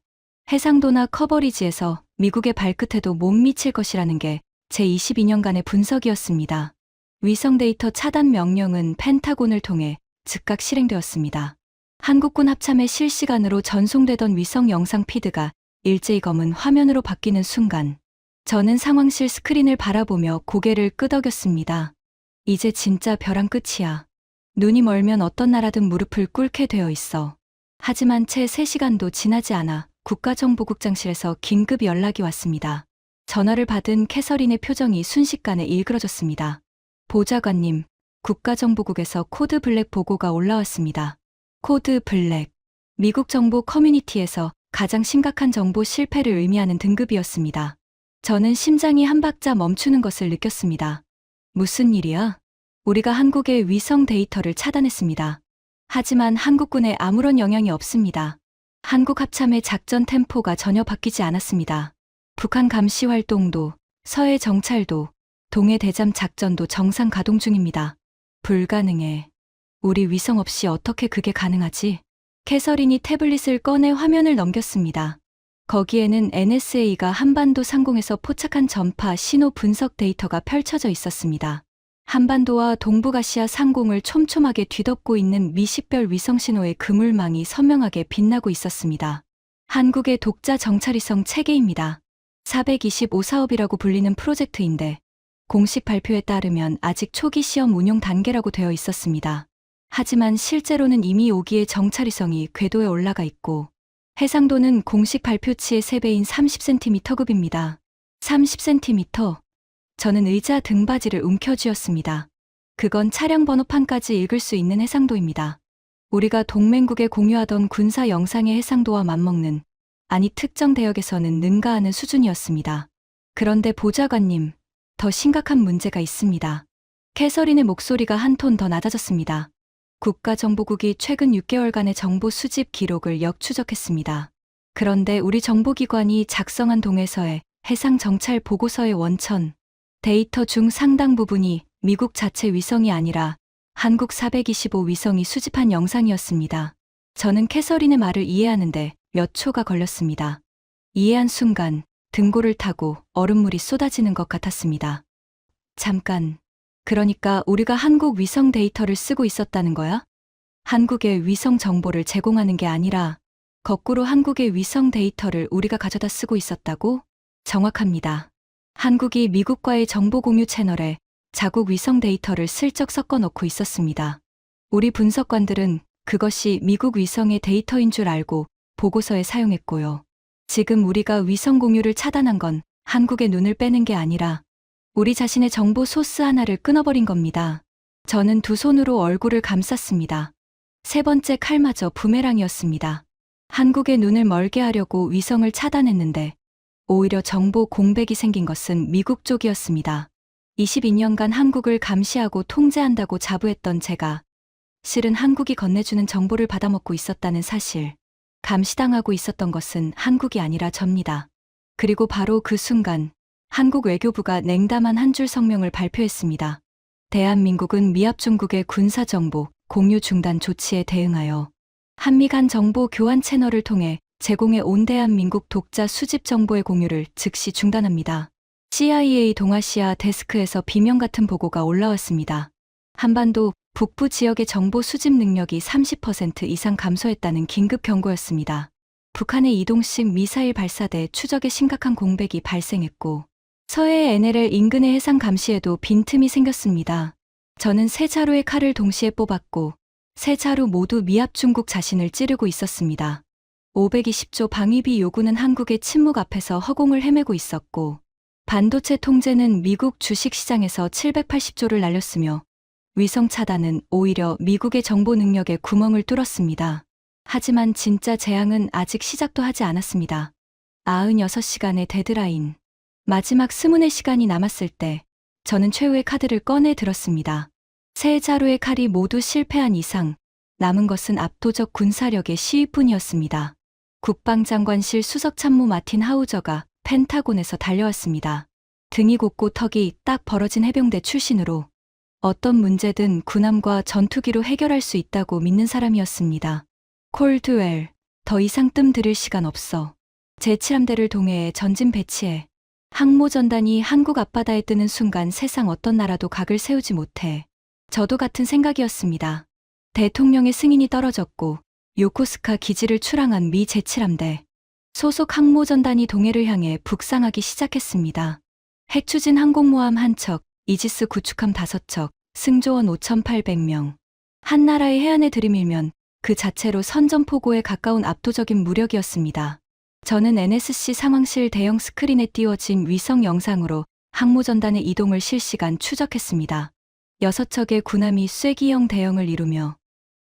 해상도나 커버리지에서 미국의 발끝에도 못 미칠 것이라는 게 제 22년간의 분석이었습니다. 위성 데이터 차단 명령은 펜타곤을 통해 즉각 실행되었습니다. 한국군 합참에 실시간으로 전송되던 위성 영상 피드가 일제히 검은 화면으로 바뀌는 순간, 저는 상황실 스크린을 바라보며 고개를 끄덕였습니다. 이제 진짜 벼랑 끝이야. 눈이 멀면 어떤 나라든 무릎을 꿇게 되어 있어. 하지만 채 3시간도 지나지 않아 국가정보국장실에서 긴급 연락이 왔습니다. 전화를 받은 캐서린의 표정이 순식간에 일그러졌습니다. 보좌관님, 국가정보국에서 코드 블랙 보고가 올라왔습니다. 코드 블랙. 미국 정보 커뮤니티에서 가장 심각한 정보 실패를 의미하는 등급이었습니다. 저는 심장이 한 박자 멈추는 것을 느꼈습니다. 무슨 일이야? 우리가 한국의 위성 데이터를 차단했습니다. 하지만 한국군에 아무런 영향이 없습니다. 한국 합참의 작전 템포가 전혀 바뀌지 않았습니다. 북한 감시 활동도, 서해 정찰도, 동해 대잠 작전도 정상 가동 중입니다. 불가능해. 우리 위성 없이 어떻게 그게 가능하지? 캐서린이 태블릿을 꺼내 화면을 넘겼습니다. 거기에는 NSA가 한반도 상공에서 포착한 전파 신호 분석 데이터가 펼쳐져 있었습니다. 한반도와 동북아시아 상공을 촘촘하게 뒤덮고 있는 미식별 위성 신호의 그물망이 선명하게 빛나고 있었습니다. 한국의 독자 정찰위성 체계입니다. 425 사업이라고 불리는 프로젝트인데 공식 발표에 따르면 아직 초기 시험 운용 단계라고 되어 있었습니다. 하지만 실제로는 이미 5기의 정찰위성이 궤도에 올라가 있고 해상도는 공식 발표치의 3배인 30cm급입니다. 30cm? 저는 의자 등받이를 움켜쥐었습니다. 그건 차량 번호판까지 읽을 수 있는 해상도입니다. 우리가 동맹국에 공유하던 군사 영상의 해상도와 맞먹는, 아니 특정 대역에서는 능가하는 수준이었습니다. 그런데 보좌관님, 더 심각한 문제가 있습니다. 캐서린의 목소리가 한 톤 더 낮아졌습니다. 국가정보국이 최근 6개월간의 정보 수집 기록을 역추적했습니다. 그런데 우리 정보기관이 작성한 동해서의 해상 정찰 보고서의 원천, 데이터 중 상당 부분이 미국 자체 위성이 아니라 한국 425 위성이 수집한 영상이었습니다. 저는 캐서린의 말을 이해하는데 몇 초가 걸렸습니다. 이해한 순간 등골을 타고 얼음물이 쏟아지는 것 같았습니다. 잠깐. 그러니까 우리가 한국 위성 데이터를 쓰고 있었다는 거야? 한국의 위성 정보를 제공하는 게 아니라 거꾸로 한국의 위성 데이터를 우리가 가져다 쓰고 있었다고? 정확합니다. 한국이 미국과의 정보 공유 채널에 자국 위성 데이터를 슬쩍 섞어 넣고 있었습니다. 우리 분석관들은 그것이 미국 위성의 데이터인 줄 알고 보고서에 사용했고요. 지금 우리가 위성 공유를 차단한 건 한국의 눈을 빼는 게 아니라 우리 자신의 정보 소스 하나를 끊어버린 겁니다. 저는 두 손으로 얼굴을 감쌌습니다. 세 번째 칼마저 부메랑이었습니다. 한국의 눈을 멀게 하려고 위성을 차단했는데 오히려 정보 공백이 생긴 것은 미국 쪽이었습니다. 22년간 한국을 감시하고 통제한다고 자부했던 제가 실은 한국이 건네주는 정보를 받아먹고 있었다는 사실, 감시당하고 있었던 것은 한국이 아니라 접니다. 그리고 바로 그 순간 한국 외교부가 냉담한 한 줄 성명을 발표했습니다. 대한민국은 미합 중국의 군사정보 공유 중단 조치에 대응하여 한미 간 정보 교환 채널을 통해 제공해 온 대한민국 독자 수집 정보의 공유를 즉시 중단합니다. CIA 동아시아 데스크에서 비명 같은 보고가 올라왔습니다. 한반도 북부 지역의 정보 수집 능력이 30% 이상 감소했다는 긴급 경고였습니다. 북한의 이동식 미사일 발사대 추적에 심각한 공백이 발생했고 서해의 NLL 인근의 해상 감시에도 빈틈이 생겼습니다. 저는 세 자루의 칼을 동시에 뽑았고 세 자루 모두 미합 중국 자신을 찌르고 있었습니다. 520조 방위비 요구는 한국의 침묵 앞에서 허공을 헤매고 있었고 반도체 통제는 미국 주식시장에서 780조를 날렸으며 위성 차단은 오히려 미국의 정보 능력에 구멍을 뚫었습니다. 하지만 진짜 재앙은 아직 시작도 하지 않았습니다. 96시간의 데드라인. 마지막 24시간이 남았을 때 저는 최후의 카드를 꺼내 들었습니다. 세 자루의 칼이 모두 실패한 이상 남은 것은 압도적 군사력의 시위뿐이었습니다. 국방장관실 수석참모 마틴 하우저가 펜타곤에서 달려왔습니다. 등이 곱고 턱이 딱 벌어진 해병대 출신으로 어떤 문제든 군함과 전투기로 해결할 수 있다고 믿는 사람이었습니다. 콜드웰, 더 이상 뜸 들일 시간 없어. 제7함대를 동해에 전진 배치해. 항모전단이 한국 앞바다에 뜨는 순간 세상 어떤 나라도 각을 세우지 못해. 저도 같은 생각이었습니다. 대통령의 승인이 떨어졌고 요코스카 기지를 출항한 미 제7함대. 소속 항모전단이 동해를 향해 북상하기 시작했습니다. 핵추진 항공모함 1척, 이지스 구축함 5척, 승조원 5,800명. 한 나라의 해안에 들이밀면 그 자체로 선전포고에 가까운 압도적인 무력이었습니다. 저는 NSC 상황실 대형 스크린에 띄워진 위성 영상으로 항모전단의 이동을 실시간 추적했습니다. 6척의 군함이 쐐기형 대형을 이루며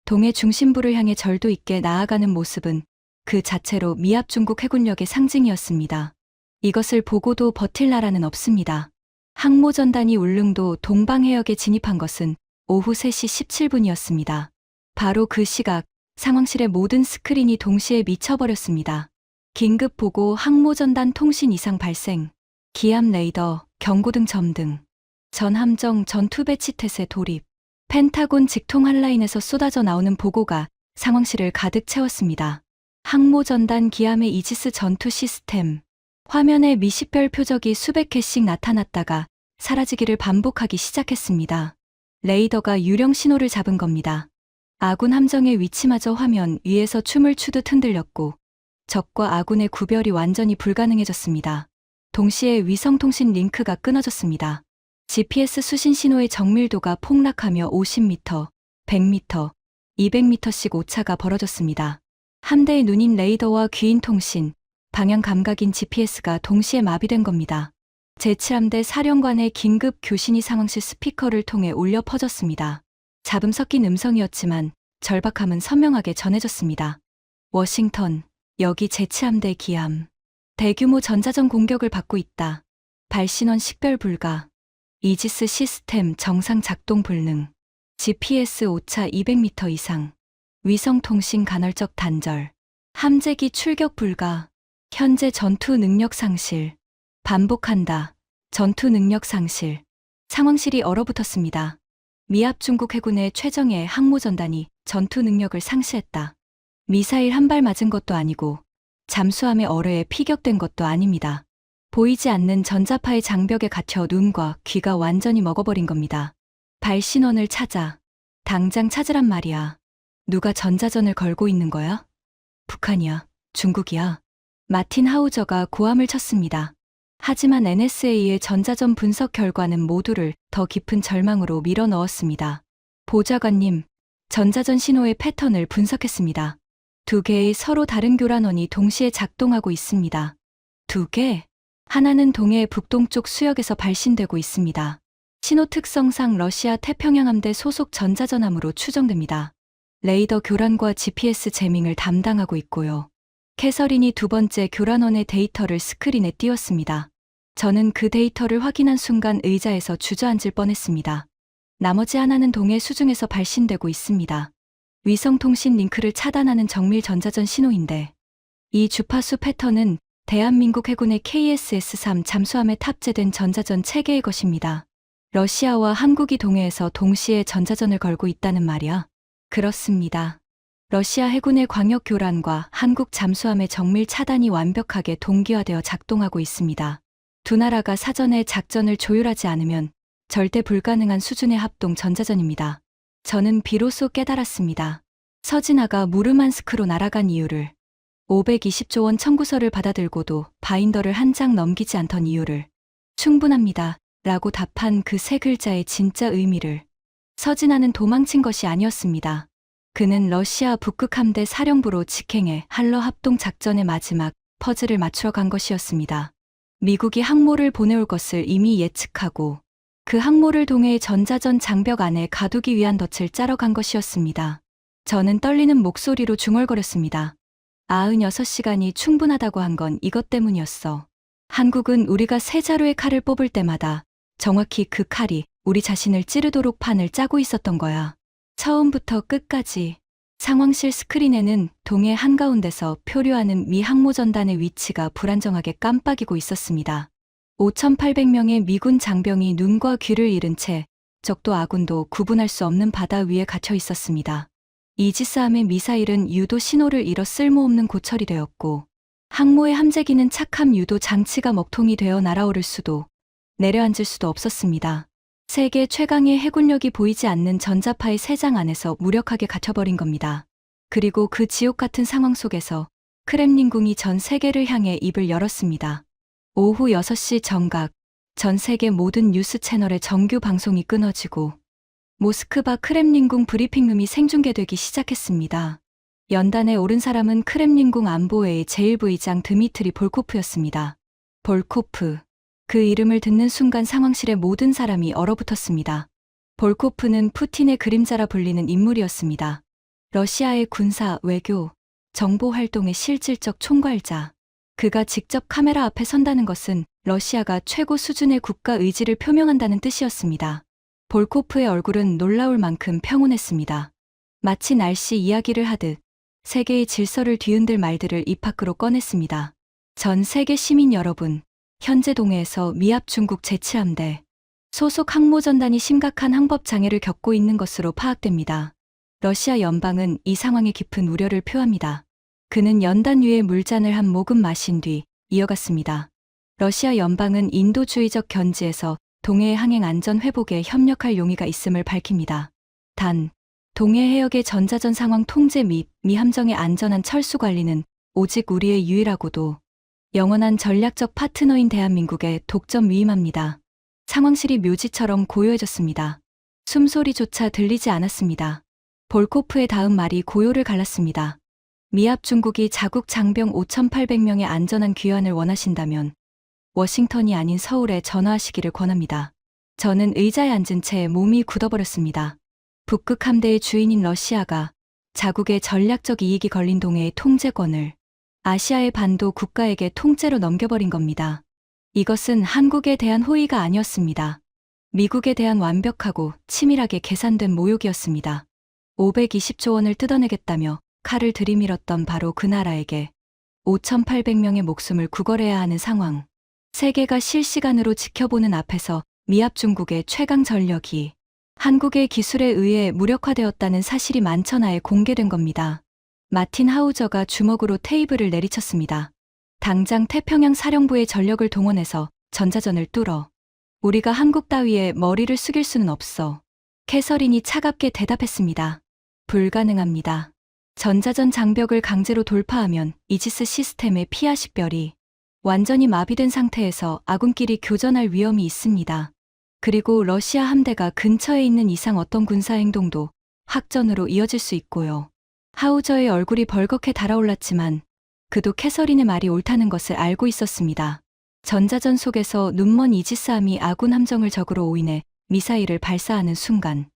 동해 중심부를 향해 절도 있게 나아가는 모습은 그 자체로 미합 중국 해군력의 상징이었습니다. 이것을 보고도 버틸 나라는 없습니다. 항모전단이 울릉도 동방해역에 진입한 것은 오후 3시 17분이었습니다. 바로 그 시각 상황실의 모든 스크린이 동시에 미쳐버렸습니다. 긴급 보고 항모전단 통신 이상 발생, 기압 레이더, 경고등 점등, 전함정 전투 배치 태세 돌입, 펜타곤 직통 한라인에서 쏟아져 나오는 보고가 상황실을 가득 채웠습니다. 항모전단 기함의 이지스 전투 시스템, 화면에 미식별 표적이 수백 개씩 나타났다가 사라지기를 반복하기 시작했습니다. 레이더가 유령 신호를 잡은 겁니다. 아군 함정의 위치마저 화면 위에서 춤을 추듯 흔들렸고 적과 아군의 구별이 완전히 불가능해졌습니다. 동시에 위성통신 링크가 끊어졌습니다. GPS 수신 신호의 정밀도가 폭락하며 50m, 100m, 200m씩 오차가 벌어졌습니다. 함대의 눈인 레이더와 귀인 통신, 방향 감각인 GPS가 동시에 마비된 겁니다. 제7함대 사령관의 긴급 교신이 상황실 스피커를 통해 울려 퍼졌습니다. 잡음 섞인 음성이었지만 절박함은 선명하게 전해졌습니다. 워싱턴, 여기 제7함대 기함. 대규모 전자전 공격을 받고 있다. 발신원 식별 불가. 이지스 시스템 정상 작동 불능. GPS 오차 200m 이상. 위성통신 간헐적 단절. 함재기 출격 불가. 현재 전투 능력 상실. 반복한다. 전투 능력 상실. 상황실이 얼어붙었습니다. 미합 중국 해군의 최정예 항모전단이 전투 능력을 상실했다. 미사일 한 발 맞은 것도 아니고 잠수함의 어뢰에 피격된 것도 아닙니다. 보이지 않는 전자파의 장벽에 갇혀 눈과 귀가 완전히 먹어버린 겁니다. 발신원을 찾아. 당장 찾으란 말이야. 누가 전자전을 걸고 있는 거야? 북한이야. 중국이야. 마틴 하우저가 고함을 쳤습니다. 하지만 NSA의 전자전 분석 결과는 모두를 더 깊은 절망으로 밀어넣었습니다. 보좌관님, 전자전 신호의 패턴을 분석했습니다. 2개의 서로 다른 교란원이 동시에 작동하고 있습니다. 2개? 하나는 동해 북동쪽 수역에서 발신되고 있습니다. 신호 특성상 러시아 태평양 함대 소속 전자전함으로 추정됩니다. 레이더 교란과 GPS 재밍을 담당하고 있고요. 캐서린이 2번째 교란원의 데이터를 스크린에 띄웠습니다. 저는 그 데이터를 확인한 순간 의자에서 주저앉을 뻔했습니다. 나머지 하나는 동해 수중에서 발신되고 있습니다. 위성통신 링크를 차단하는 정밀 전자전 신호인데 이 주파수 패턴은 대한민국 해군의 KSS-3 잠수함에 탑재된 전자전 체계의 것입니다. 러시아와 한국이 동해에서 동시에 전자전을 걸고 있다는 말이야. 그렇습니다. 러시아 해군의 광역 교란과 한국 잠수함의 정밀 차단이 완벽하게 동기화되어 작동하고 있습니다. 두 나라가 사전에 작전을 조율하지 않으면 절대 불가능한 수준의 합동 전자전입니다. 저는 비로소 깨달았습니다. 서진아가 무르만스크로 날아간 이유를, 520조 원 청구서를 받아들고도 바인더를 한 장 넘기지 않던 이유를, 충분합니다. 라고 답한 그 세 글자의 진짜 의미를. 서진아는 도망친 것이 아니었습니다. 그는 러시아 북극 함대 사령부로 직행해 한러 합동 작전의 마지막 퍼즐을 맞추러 간 것이었습니다. 미국이 항모를 보내올 것을 이미 예측하고 그 항모를 동해의 전자전 장벽 안에 가두기 위한 덫을 짜러 간 것이었습니다. 저는 떨리는 목소리로 중얼거렸습니다. 96시간이 충분하다고 한 건 이것 때문이었어. 한국은 우리가 세 자루의 칼을 뽑을 때마다 정확히 그 칼이 우리 자신을 찌르도록 판을 짜고 있었던 거야. 처음부터 끝까지. 상황실 스크린에는 동해 한가운데서 표류하는 미 항모전단의 위치가 불안정하게 깜빡이고 있었습니다. 5,800명의 미군 장병이 눈과 귀를 잃은 채 적도 아군도 구분할 수 없는 바다 위에 갇혀 있었습니다. 이지스함의 미사일은 유도 신호를 잃어 쓸모없는 고철이 되었고 항모의 함재기는 착함 유도 장치가 먹통이 되어 날아오를 수도 내려앉을 수도 없었습니다. 세계 최강의 해군력이 보이지 않는 전자파의 세장 안에서 무력하게 갇혀버린 겁니다. 그리고 그 지옥 같은 상황 속에서 크렘린궁이 전 세계를 향해 입을 열었습니다. 오후 6시 정각, 전 세계 모든 뉴스 채널의 정규 방송이 끊어지고 모스크바 크렘린궁 브리핑룸이 생중계되기 시작했습니다. 연단에 오른 사람은 크렘린궁 안보회의 제1부의장 드미트리 볼코프였습니다. 볼코프. 그 이름을 듣는 순간 상황실의 모든 사람이 얼어붙었습니다. 볼코프는 푸틴의 그림자라 불리는 인물이었습니다. 러시아의 군사, 외교, 정보 활동의 실질적 총괄자. 그가 직접 카메라 앞에 선다는 것은 러시아가 최고 수준의 국가 의지를 표명한다는 뜻이었습니다. 볼코프의 얼굴은 놀라울 만큼 평온했습니다. 마치 날씨 이야기를 하듯 세계의 질서를 뒤흔들 말들을 입 밖으로 꺼냈습니다. 전 세계 시민 여러분, 현재 동해에서 미합 중국 제7함대 소속 항모전단이 심각한 항법 장애를 겪고 있는 것으로 파악됩니다. 러시아 연방은 이 상황에 깊은 우려를 표합니다. 그는 연단 위에 물잔을 한 모금 마신 뒤 이어갔습니다. 러시아 연방은 인도주의적 견지에서 동해의 항행 안전 회복에 협력할 용의가 있음을 밝힙니다. 단, 동해 해역의 전자전 상황 통제 및 미 함정의 안전한 철수 관리는 오직 우리의 유일하고도 영원한 전략적 파트너인 대한민국에 독점 위임합니다. 상황실이 묘지처럼 고요해졌습니다. 숨소리조차 들리지 않았습니다. 볼코프의 다음 말이 고요를 갈랐습니다. 미합 중국이 자국 장병 5,800명의 안전한 귀환을 원하신다면 워싱턴이 아닌 서울에 전화하시기를 권합니다. 저는 의자에 앉은 채 몸이 굳어버렸습니다. 북극 함대의 주인인 러시아가 자국의 전략적 이익이 걸린 동해의 통제권을 아시아의 반도 국가에게 통째로 넘겨버린 겁니다. 이것은 한국에 대한 호의가 아니었습니다. 미국에 대한 완벽하고 치밀하게 계산된 모욕이었습니다. 520조 원을 뜯어내겠다며 칼을 들이밀었던 바로 그 나라에게 5,800명의 목숨을 구걸해야 하는 상황. 세계가 실시간으로 지켜보는 앞에서 미합 중국의 최강 전력이 한국의 기술에 의해 무력화되었다는 사실이 만천하에 공개된 겁니다. 마틴 하우저가 주먹으로 테이블을 내리쳤습니다. 당장 태평양 사령부의 전력을 동원해서 전자전을 뚫어. 우리가 한국 따위에 머리를 숙일 수는 없어. 캐서린이 차갑게 대답했습니다. 불가능합니다. 전자전 장벽을 강제로 돌파하면 이지스 시스템의 피아 식별이 완전히 마비된 상태에서 아군끼리 교전할 위험이 있습니다. 그리고 러시아 함대가 근처에 있는 이상 어떤 군사행동도 확전으로 이어질 수 있고요. 하우저의 얼굴이 벌겋게 달아올랐지만 그도 캐서린의 말이 옳다는 것을 알고 있었습니다. 전자전 속에서 눈먼 이지스함이 아군 함정을 적으로 오인해 미사일을 발사하는 순간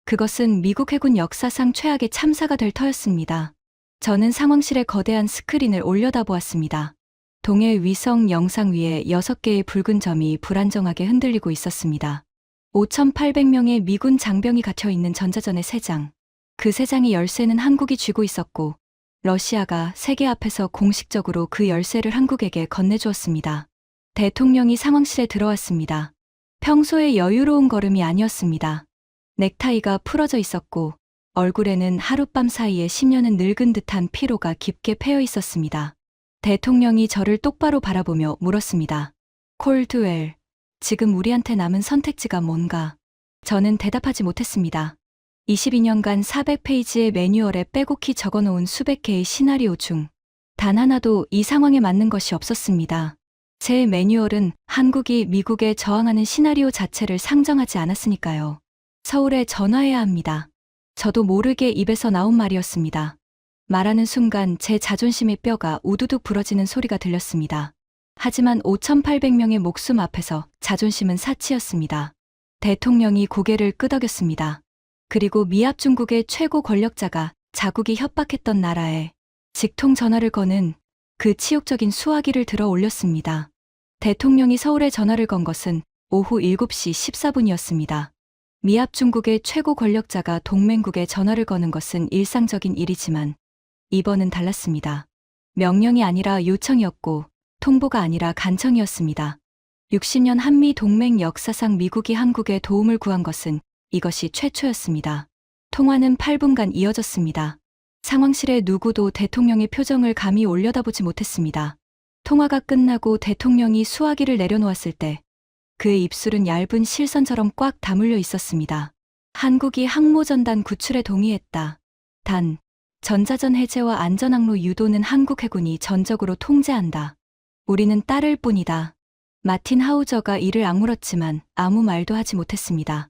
그것은 미국 해군 역사상 최악의 참사가 될 터였습니다. 저는 상황실의 거대한 스크린을 올려다보았습니다. 동해 위성 영상 위에 6개의 붉은 점이 불안정하게 흔들리고 있었습니다. 5,800명의 미군 장병이 갇혀있는 전자전의 3장. 그 3장의 열쇠는 한국이 쥐고 있었고 러시아가 세계 앞에서 공식적으로 그 열쇠를 한국에게 건네주었습니다. 대통령이 상황실에 들어왔습니다. 평소의 여유로운 걸음이 아니었습니다. 넥타이가 풀어져 있었고 얼굴에는 하룻밤 사이에 10년은 늙은 듯한 피로가 깊게 패여 있었습니다. 대통령이 저를 똑바로 바라보며 물었습니다. 콜드웰, 지금 우리한테 남은 선택지가 뭔가? 저는 대답하지 못했습니다. 22년간 400페이지의 매뉴얼에 빼곡히 적어놓은 수백 개의 시나리오 중 단 하나도 이 상황에 맞는 것이 없었습니다. 제 매뉴얼은 한국이 미국에 저항하는 시나리오 자체를 상정하지 않았으니까요. 서울에 전화해야 합니다. 저도 모르게 입에서 나온 말이었습니다. 말하는 순간 제 자존심의 뼈가 우두둑 부러지는 소리가 들렸습니다. 하지만 5,800명의 목숨 앞에서 자존심은 사치였습니다. 대통령이 고개를 끄덕였습니다. 그리고 미합 중국의 최고 권력자가 자국이 협박했던 나라에 직통 전화를 거는 그 치욕적인 수화기를 들어 올렸습니다. 대통령이 서울에 전화를 건 것은 오후 7시 14분이었습니다. 미합 중국의 최고 권력자가 동맹국에 전화를 거는 것은 일상적인 일이지만 이번은 달랐습니다. 명령이 아니라 요청이었고 통보가 아니라 간청이었습니다. 60년 한미 동맹 역사상 미국이 한국에 도움을 구한 것은 이것이 최초였습니다. 통화는 8분간 이어졌습니다. 상황실의 누구도 대통령의 표정을 감히 올려다보지 못했습니다. 통화가 끝나고 대통령이 수화기를 내려놓았을 때 그의 입술은 얇은 실선처럼 꽉 다물려 있었습니다. 한국이 항모전단 구출에 동의했다. 단, 전자전 해제와 안전항로 유도는 한국 해군이 전적으로 통제한다. 우리는 따를 뿐이다. 마틴 하우저가 이를 악물었지만 아무 말도 하지 못했습니다.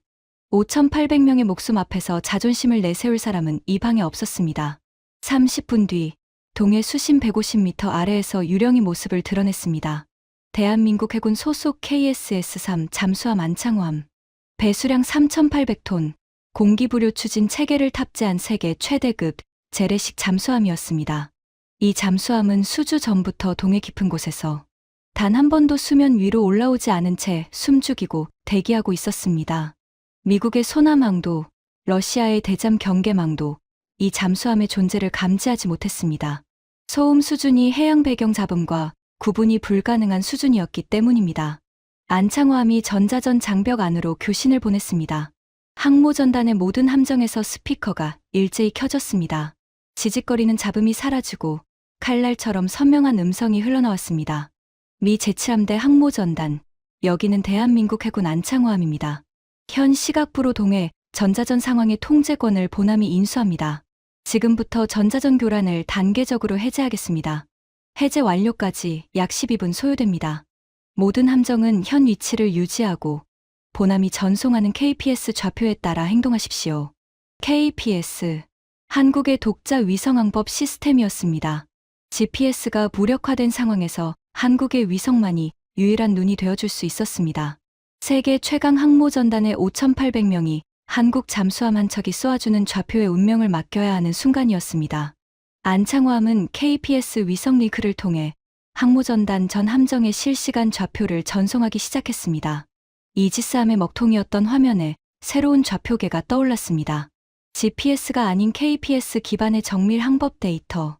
5,800명의 목숨 앞에서 자존심을 내세울 사람은 이 방에 없었습니다. 30분 뒤 동해 수심 150m 아래에서 유령이 모습을 드러냈습니다. 대한민국 해군 소속 KSS-3 잠수함 안창호함. 배수량 3,800톤, 공기부료 추진 체계를 탑재한 세계 최대급 재래식 잠수함이었습니다. 이 잠수함은 수주 전부터 동해 깊은 곳에서 단 한 번도 수면 위로 올라오지 않은 채 숨죽이고 대기하고 있었습니다. 미국의 소남항도, 러시아의 대잠 경계망도 이 잠수함의 존재를 감지하지 못했습니다. 소음 수준이 해양 배경 잡음과 구분이 불가능한 수준이었기 때문입니다. 안창호함이 전자전 장벽 안으로 교신을 보냈습니다. 항모전단의 모든 함정에서 스피커가 일제히 켜졌습니다. 지직거리는 잡음이 사라지고 칼날처럼 선명한 음성이 흘러나왔습니다. 미 제7함대 항모전단, 여기는 대한민국 해군 안창호함입니다. 현 시각부로 동해 전자전 상황의 통제권을 보남이 인수합니다. 지금부터 전자전 교란을 단계적으로 해제하겠습니다. 해제 완료까지 약 12분 소요됩니다. 모든 함정은 현 위치를 유지하고 보남이 전송하는 KPS 좌표에 따라 행동하십시오. KPS, 한국의 독자 위성항법 시스템이었습니다. GPS가 무력화된 상황에서 한국의 위성만이 유일한 눈이 되어줄 수 있었습니다. 세계 최강 항모전단의 5,800명이 한국 잠수함 한 척이 쏘아주는 좌표의 운명을 맡겨야 하는 순간이었습니다. 안창호함은 KPS 위성 링크를 통해 항모전단 전 함정의 실시간 좌표를 전송하기 시작했습니다. 이지스함의 먹통이었던 화면에 새로운 좌표계가 떠올랐습니다. GPS가 아닌 KPS 기반의 정밀 항법 데이터.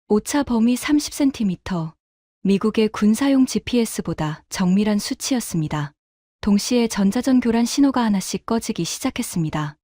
오차 범위 30cm. 미국의 군사용 GPS보다 정밀한 수치였습니다. 동시에 전자전 교란 신호가 하나씩 꺼지기 시작했습니다.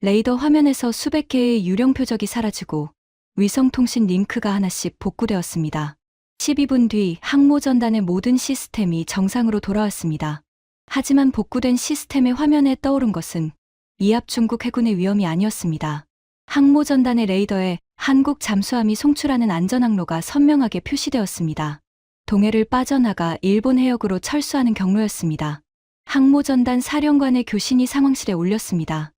레이더 화면에서 수백 개의 유령 표적이 사라지고 위성통신 링크가 하나씩 복구되었습니다. 12분 뒤 항모전단의 모든 시스템이 정상으로 돌아왔습니다. 하지만 복구된 시스템의 화면에 떠오른 것은 이합 중국 해군의 위험이 아니었습니다. 항모전단의 레이더에 한국 잠수함이 송출하는 안전항로가 선명하게 표시되었습니다. 동해를 빠져나가 일본 해역으로 철수하는 경로였습니다. 항모전단 사령관의 교신이 상황실에 올렸습니다.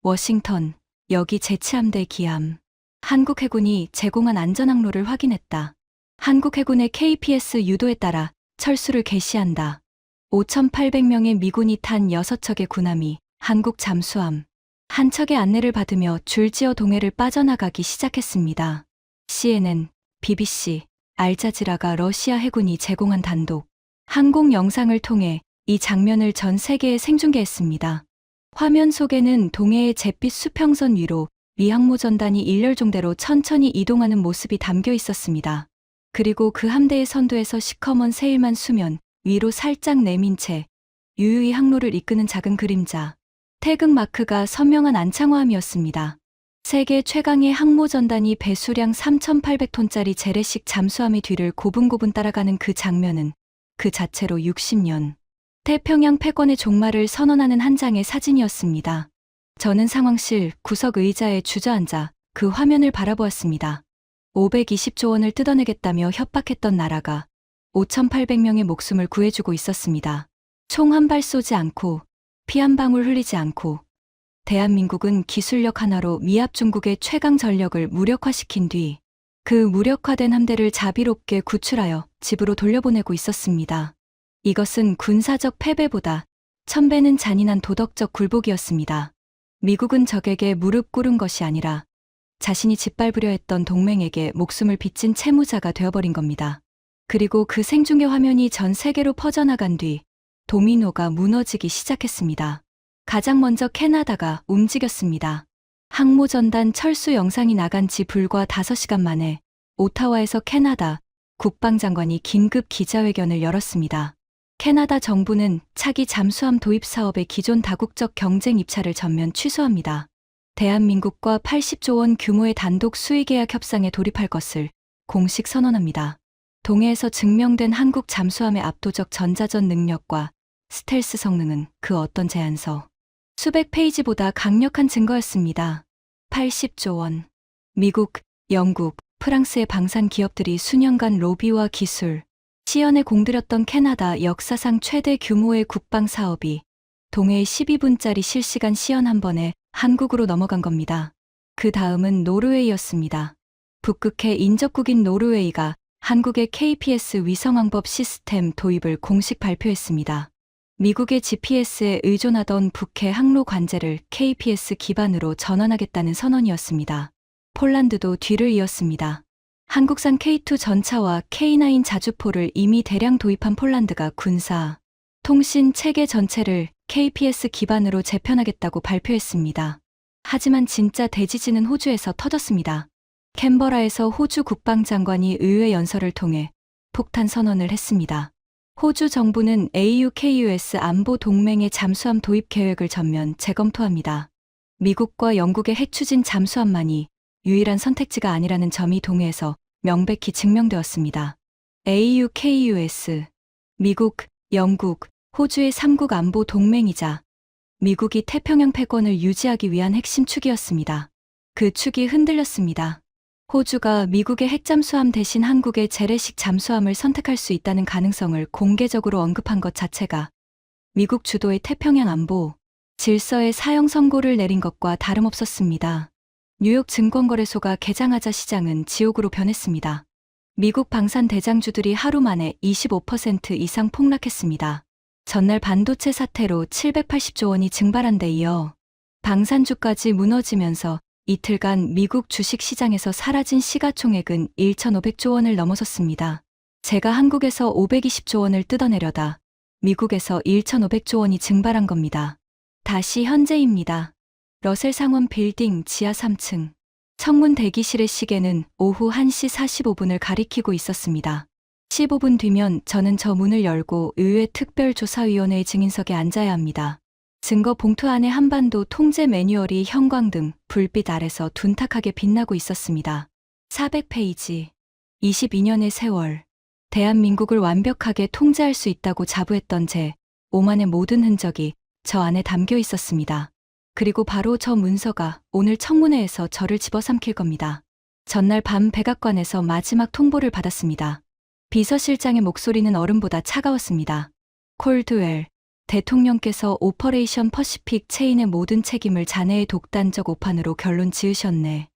워싱턴, 여기 제7함대 기함. 한국 해군이 제공한 안전항로를 확인했다. 한국 해군의 KPS 유도에 따라 철수를 개시한다. 5,800명의 미군이 탄 6척의 군함이 한국 잠수함 한 척의 안내를 받으며 줄지어 동해를 빠져나가기 시작했습니다. CNN, BBC, 알자지라가 러시아 해군이 제공한 단독 항공 영상을 통해 이 장면을 전 세계에 생중계했습니다. 화면 속에는 동해의 잿빛 수평선 위로 미 항모전단이 일렬종대로 천천히 이동하는 모습이 담겨 있었습니다. 그리고 그 함대의 선두에서 시커먼 세일만 수면 위로 살짝 내민 채 유유히 항로를 이끄는 작은 그림자. 태극 마크가 선명한 안창호함이었습니다. 세계 최강의 항모전단이 배수량 3,800톤짜리 재래식 잠수함의 뒤를 고분고분 따라가는 그 장면은 그 자체로 60년. 태평양 패권의 종말을 선언하는 한 장의 사진이었습니다. 저는 상황실 구석 의자에 주저앉아 그 화면을 바라보았습니다. 520조 원을 뜯어내겠다며 협박했던 나라가 5,800명의 목숨을 구해주고 있었습니다. 총 한 발 쏘지 않고 피 한 방울 흘리지 않고 대한민국은 기술력 하나로 미합 중국의 최강 전력을 무력화시킨 뒤 그 무력화된 함대를 자비롭게 구출하여 집으로 돌려보내고 있었습니다. 이것은 군사적 패배보다 1000배는 잔인한 도덕적 굴복이었습니다. 미국은 적에게 무릎 꿇은 것이 아니라 자신이 짓밟으려 했던 동맹에게 목숨을 빚진 채무자가 되어버린 겁니다. 그리고 그 생중계 화면이 전 세계로 퍼져나간 뒤 도미노가 무너지기 시작했습니다. 가장 먼저 캐나다가 움직였습니다. 항모전단 철수 영상이 나간 지 불과 5시간 만에 오타와에서 캐나다 국방장관이 긴급 기자회견을 열었습니다. 캐나다 정부는 차기 잠수함 도입 사업의 기존 다국적 경쟁 입찰을 전면 취소합니다. 대한민국과 80조 원 규모의 단독 수의계약 협상에 돌입할 것을 공식 선언합니다. 동해에서 증명된 한국 잠수함의 압도적 전자전 능력과 스텔스 성능은 그 어떤 제안서, 수백 페이지보다 강력한 증거였습니다. 80조 원. 미국, 영국, 프랑스의 방산 기업들이 수년간 로비와 기술, 시연에 공들였던 캐나다 역사상 최대 규모의 국방 사업이 동해의 12분짜리 실시간 시연 한 번에 한국으로 넘어간 겁니다. 그 다음은 노르웨이였습니다. 북극해 인접국인 노르웨이가 한국의 KPS 위성왕법 시스템 도입을 공식 발표했습니다. 미국의 GPS에 의존하던 북해 항로 관제를 KPS 기반으로 전환하겠다는 선언이었습니다. 폴란드도 뒤를 이었습니다. 한국산 K2 전차와 K9 자주포를 이미 대량 도입한 폴란드가 군사, 통신 체계 전체를 KPS 기반으로 재편하겠다고 발표했습니다. 하지만 진짜 대지진은 호주에서 터졌습니다. 캔버라에서 호주 국방장관이 의회 연설을 통해 폭탄 선언을 했습니다. 호주 정부는 AUKUS 안보 동맹의 잠수함 도입 계획을 전면 재검토합니다. 미국과 영국의 핵 추진 잠수함만이 유일한 선택지가 아니라는 점이 동해에서 명백히 증명되었습니다. AUKUS, 미국, 영국, 호주의 3국 안보 동맹이자 미국이 태평양 패권을 유지하기 위한 핵심 축이었습니다. 그 축이 흔들렸습니다. 호주가 미국의 핵잠수함 대신 한국의 재래식 잠수함을 선택할 수 있다는 가능성을 공개적으로 언급한 것 자체가 미국 주도의 태평양 안보 질서의 사형 선고를 내린 것과 다름없었습니다. 뉴욕 증권거래소가 개장하자 시장은 지옥으로 변했습니다. 미국 방산 대장주들이 하루 만에 25% 이상 폭락했습니다. 전날 반도체 사태로 780조 원이 증발한 데 이어 방산주까지 무너지면서 이틀간 미국 주식시장에서 사라진 시가총액은 1,500조 원을 넘어섰습니다. 제가 한국에서 520조 원을 뜯어내려다 미국에서 1,500조 원이 증발한 겁니다. 다시 현재입니다. 러셀 상원 빌딩 지하 3층. 청문 대기실의 시계는 오후 1시 45분을 가리키고 있었습니다. 15분 뒤면 저는 저 문을 열고 의회 특별조사위원회의 증인석에 앉아야 합니다. 증거 봉투 안에 한반도 통제 매뉴얼이 형광등, 불빛 아래서 둔탁하게 빛나고 있었습니다. 400페이지. 22년의 세월. 대한민국을 완벽하게 통제할 수 있다고 자부했던 제 오만의 모든 흔적이 저 안에 담겨 있었습니다. 그리고 바로 저 문서가 오늘 청문회에서 저를 집어삼킬 겁니다. 전날 밤 백악관에서 마지막 통보를 받았습니다. 비서실장의 목소리는 얼음보다 차가웠습니다. 콜드웰, 대통령께서 오퍼레이션 퍼시픽 체인의 모든 책임을 자네의 독단적 오판으로 결론 지으셨네.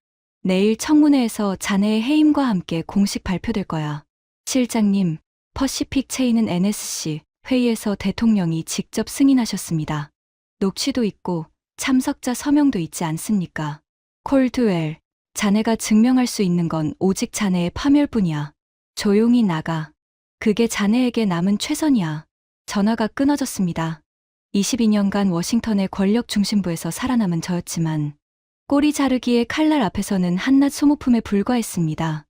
내일 청문회에서 자네의 해임과 함께 공식 발표될 거야. 실장님, 퍼시픽 체인은 NSC 회의에서 대통령이 직접 승인하셨습니다. 녹취도 있고 참석자 서명도 있지 않습니까? 콜드웰, 자네가 증명할 수 있는 건 오직 자네의 파멸뿐이야. 조용히 나가. 그게 자네에게 남은 최선이야. 전화가 끊어졌습니다. 22년간 워싱턴의 권력 중심부에서 살아남은 저였지만 꼬리 자르기의 칼날 앞에서는 한낱 소모품에 불과했습니다.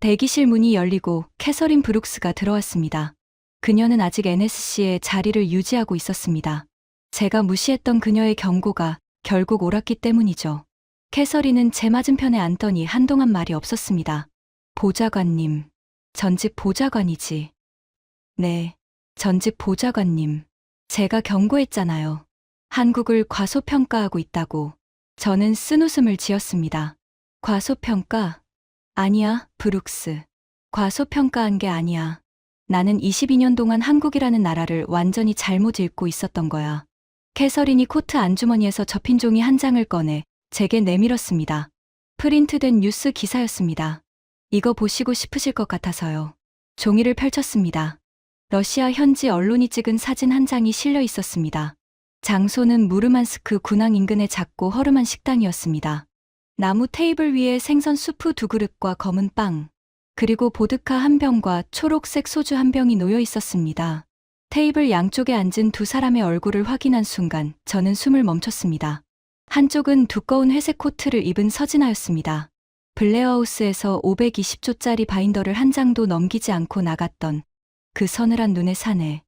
대기실 문이 열리고 캐서린 브룩스가 들어왔습니다. 그녀는 아직 NSC에 자리를 유지하고 있었습니다. 제가 무시했던 그녀의 경고가 결국 옳았기 때문이죠. 캐서린은 제 맞은편에 앉더니 한동안 말이 없었습니다. 보좌관님. 전직 보좌관이지. 네. 전직 보좌관님. 제가 경고했잖아요. 한국을 과소평가하고 있다고. 저는 쓴웃음을 지었습니다. 과소평가? 아니야, 브룩스. 과소평가한 게 아니야. 나는 22년 동안 한국이라는 나라를 완전히 잘못 읽고 있었던 거야. 캐서린이 코트 안주머니에서 접힌 종이 한 장을 꺼내 제게 내밀었습니다. 프린트된 뉴스 기사였습니다. 이거 보시고 싶으실 것 같아서요. 종이를 펼쳤습니다. 러시아 현지 언론이 찍은 사진 한 장이 실려 있었습니다. 장소는 무르만스크 군항 인근의 작고 허름한 식당이었습니다. 나무 테이블 위에 생선 수프 2그릇과 검은 빵, 그리고 보드카 한 병과 초록색 소주 한 병이 놓여 있었습니다. 테이블 양쪽에 앉은 두 사람의 얼굴을 확인한 순간 저는 숨을 멈췄습니다. 한쪽은 두꺼운 회색 코트를 입은 서진아였습니다. 블레어하우스에서 520조짜리 바인더를 한 장도 넘기지 않고 나갔던 그 서늘한 눈의 사내.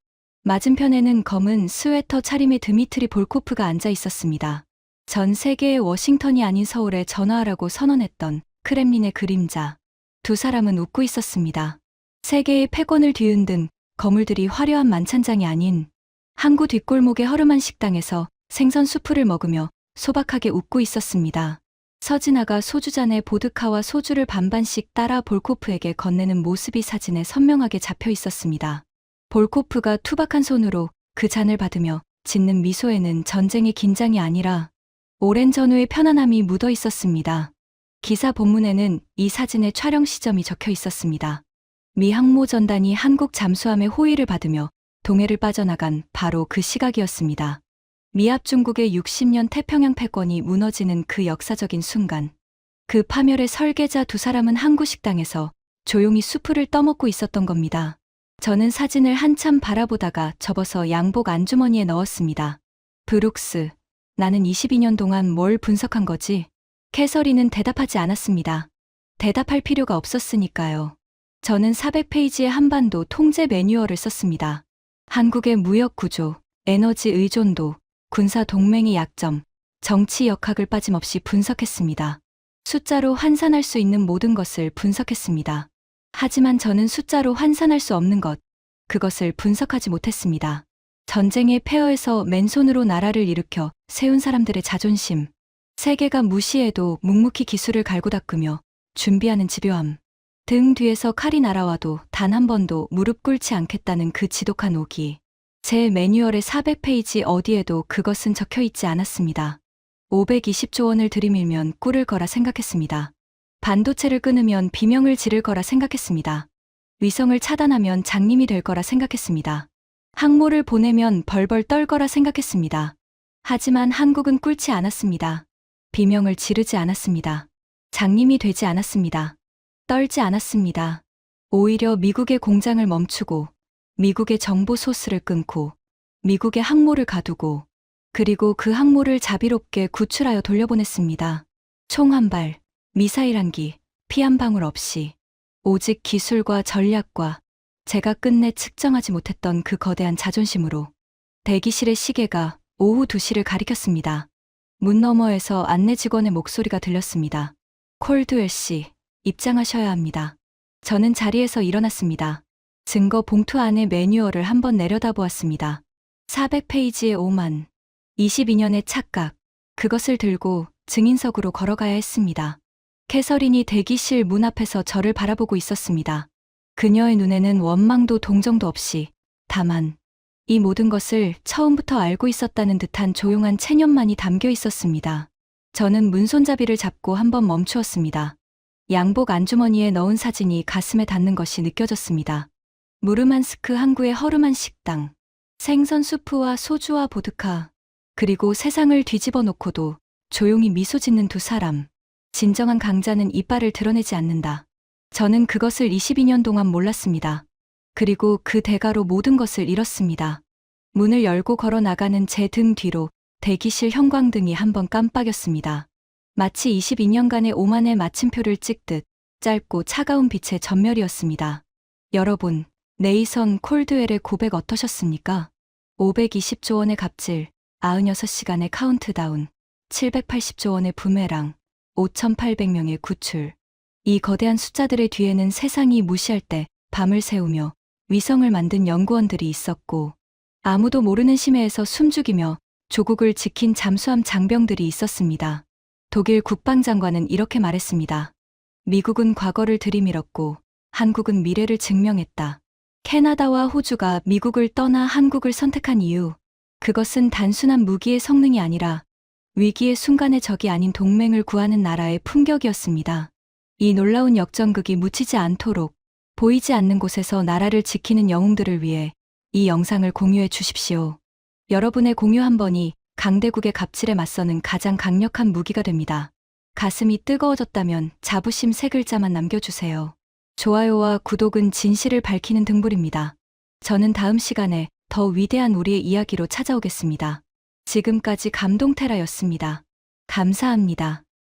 맞은편에는 검은 스웨터 차림의 드미트리 볼코프가 앉아 있었습니다. 전 세계의 워싱턴이 아닌 서울에 전화하라고 선언했던 크렘린의 그림자. 두 사람은 웃고 있었습니다. 세계의 패권을 뒤흔든 거물들이 화려한 만찬장이 아닌 항구 뒷골목의 허름한 식당에서 생선 수프를 먹으며 소박하게 웃고 있었습니다. 서진아가 소주잔에 보드카와 소주를 반반씩 따라 볼코프에게 건네는 모습이 사진에 선명하게 잡혀 있었습니다. 볼코프가 투박한 손으로 그 잔을 받으며 짓는 미소에는 전쟁의 긴장이 아니라 오랜 전후의 편안함이 묻어 있었습니다. 기사 본문에는 이 사진의 촬영 시점이 적혀 있었습니다. 미 항모 전단이 한국 잠수함의 호위를 받으며 동해를 빠져나간 바로 그 시각이었습니다. 미합 중국의 60년 태평양 패권이 무너지는 그 역사적인 순간, 그 파멸의 설계자 두 사람은 항구 식당에서 조용히 수프를 떠먹고 있었던 겁니다. 저는 사진을 한참 바라보다가 접어서 양복 안주머니에 넣었습니다. 브룩스, 나는 22년 동안 뭘 분석한 거지? 캐서린은 대답하지 않았습니다. 대답할 필요가 없었으니까요. 저는 400페이지의 한반도 통제 매뉴얼을 썼습니다. 한국의 무역 구조, 에너지 의존도, 군사 동맹의 약점, 정치 역학을 빠짐없이 분석했습니다. 숫자로 환산할 수 있는 모든 것을 분석했습니다. 하지만 저는 숫자로 환산할 수 없는 것, 그것을 분석하지 못했습니다. 전쟁의 폐허에서 맨손으로 나라를 일으켜 세운 사람들의 자존심, 세계가 무시해도 묵묵히 기술을 갈고 닦으며 준비하는 집요함, 등 뒤에서 칼이 날아와도 단 한 번도 무릎 꿇지 않겠다는 그 지독한 오기. 제 매뉴얼의 400페이지 어디에도 그것은 적혀 있지 않았습니다. 520조 원을 들이밀면 꿇을 거라 생각했습니다. 반도체를 끊으면 비명을 지를 거라 생각했습니다. 위성을 차단하면 장님이 될 거라 생각했습니다. 항모를 보내면 벌벌 떨 거라 생각했습니다. 하지만 한국은 꿇지 않았습니다. 비명을 지르지 않았습니다. 장님이 되지 않았습니다. 떨지 않았습니다. 오히려 미국의 공장을 멈추고, 미국의 정보 소스를 끊고, 미국의 항모를 가두고, 그리고 그 항모를 자비롭게 구출하여 돌려보냈습니다. 총 한 발, 미사일 한 기, 피 한 방울 없이, 오직 기술과 전략과 제가 끝내 측정하지 못했던 그 거대한 자존심으로 대기실의 시계가 오후 2시를 가리켰습니다. 문 너머에서 안내 직원의 목소리가 들렸습니다. 콜드웰 씨, 입장하셔야 합니다. 저는 자리에서 일어났습니다. 증거 봉투 안에 매뉴얼을 한번 내려다보았습니다. 400페이지의 오만, 22년의 착각, 그것을 들고 증인석으로 걸어가야 했습니다. 캐서린이 대기실 문 앞에서 저를 바라보고 있었습니다. 그녀의 눈에는 원망도 동정도 없이 다만 이 모든 것을 처음부터 알고 있었다는 듯한 조용한 체념만이 담겨 있었습니다. 저는 문손잡이를 잡고 한번 멈추었습니다. 양복 안주머니에 넣은 사진이 가슴에 닿는 것이 느껴졌습니다. 무르만스크 항구의 허름한 식당, 생선 수프와 소주와 보드카, 그리고 세상을 뒤집어 놓고도 조용히 미소 짓는 두 사람. 진정한 강자는 이빨을 드러내지 않는다. 저는 그것을 22년 동안 몰랐습니다. 그리고 그 대가로 모든 것을 잃었습니다. 문을 열고 걸어 나가는 제 등 뒤로 대기실 형광등이 한번 깜빡였습니다. 마치 22년간의 오만의 마침표를 찍듯 짧고 차가운 빛의 전멸이었습니다. 여러분, 네이선 콜드웰의 고백 어떠셨습니까? 520조 원의 갑질, 96시간의 카운트다운, 780조 원의 부메랑, 5,800명의 구출. 이 거대한 숫자들의 뒤에는 세상이 무시할 때 밤을 새우며 위성을 만든 연구원들이 있었고, 아무도 모르는 심해에서 숨죽이며 조국을 지킨 잠수함 장병들이 있었습니다. 독일 국방장관은 이렇게 말했습니다. 미국은 과거를 들이밀었고 한국은 미래를 증명했다. 캐나다와 호주가 미국을 떠나 한국을 선택한 이유, 그것은 단순한 무기의 성능이 아니라 위기의 순간의 적이 아닌 동맹을 구하는 나라의 품격이었습니다. 이 놀라운 역전극이 묻히지 않도록 보이지 않는 곳에서 나라를 지키는 영웅들을 위해 이 영상을 공유해 주십시오. 여러분의 공유 한 번이 강대국의 갑질에 맞서는 가장 강력한 무기가 됩니다. 가슴이 뜨거워졌다면 자부심 3글자만 남겨주세요. 좋아요와 구독은 진실을 밝히는 등불입니다. 저는 다음 시간에 더 위대한 우리의 이야기로 찾아오겠습니다. 지금까지 감동테라였습니다. 감사합니다.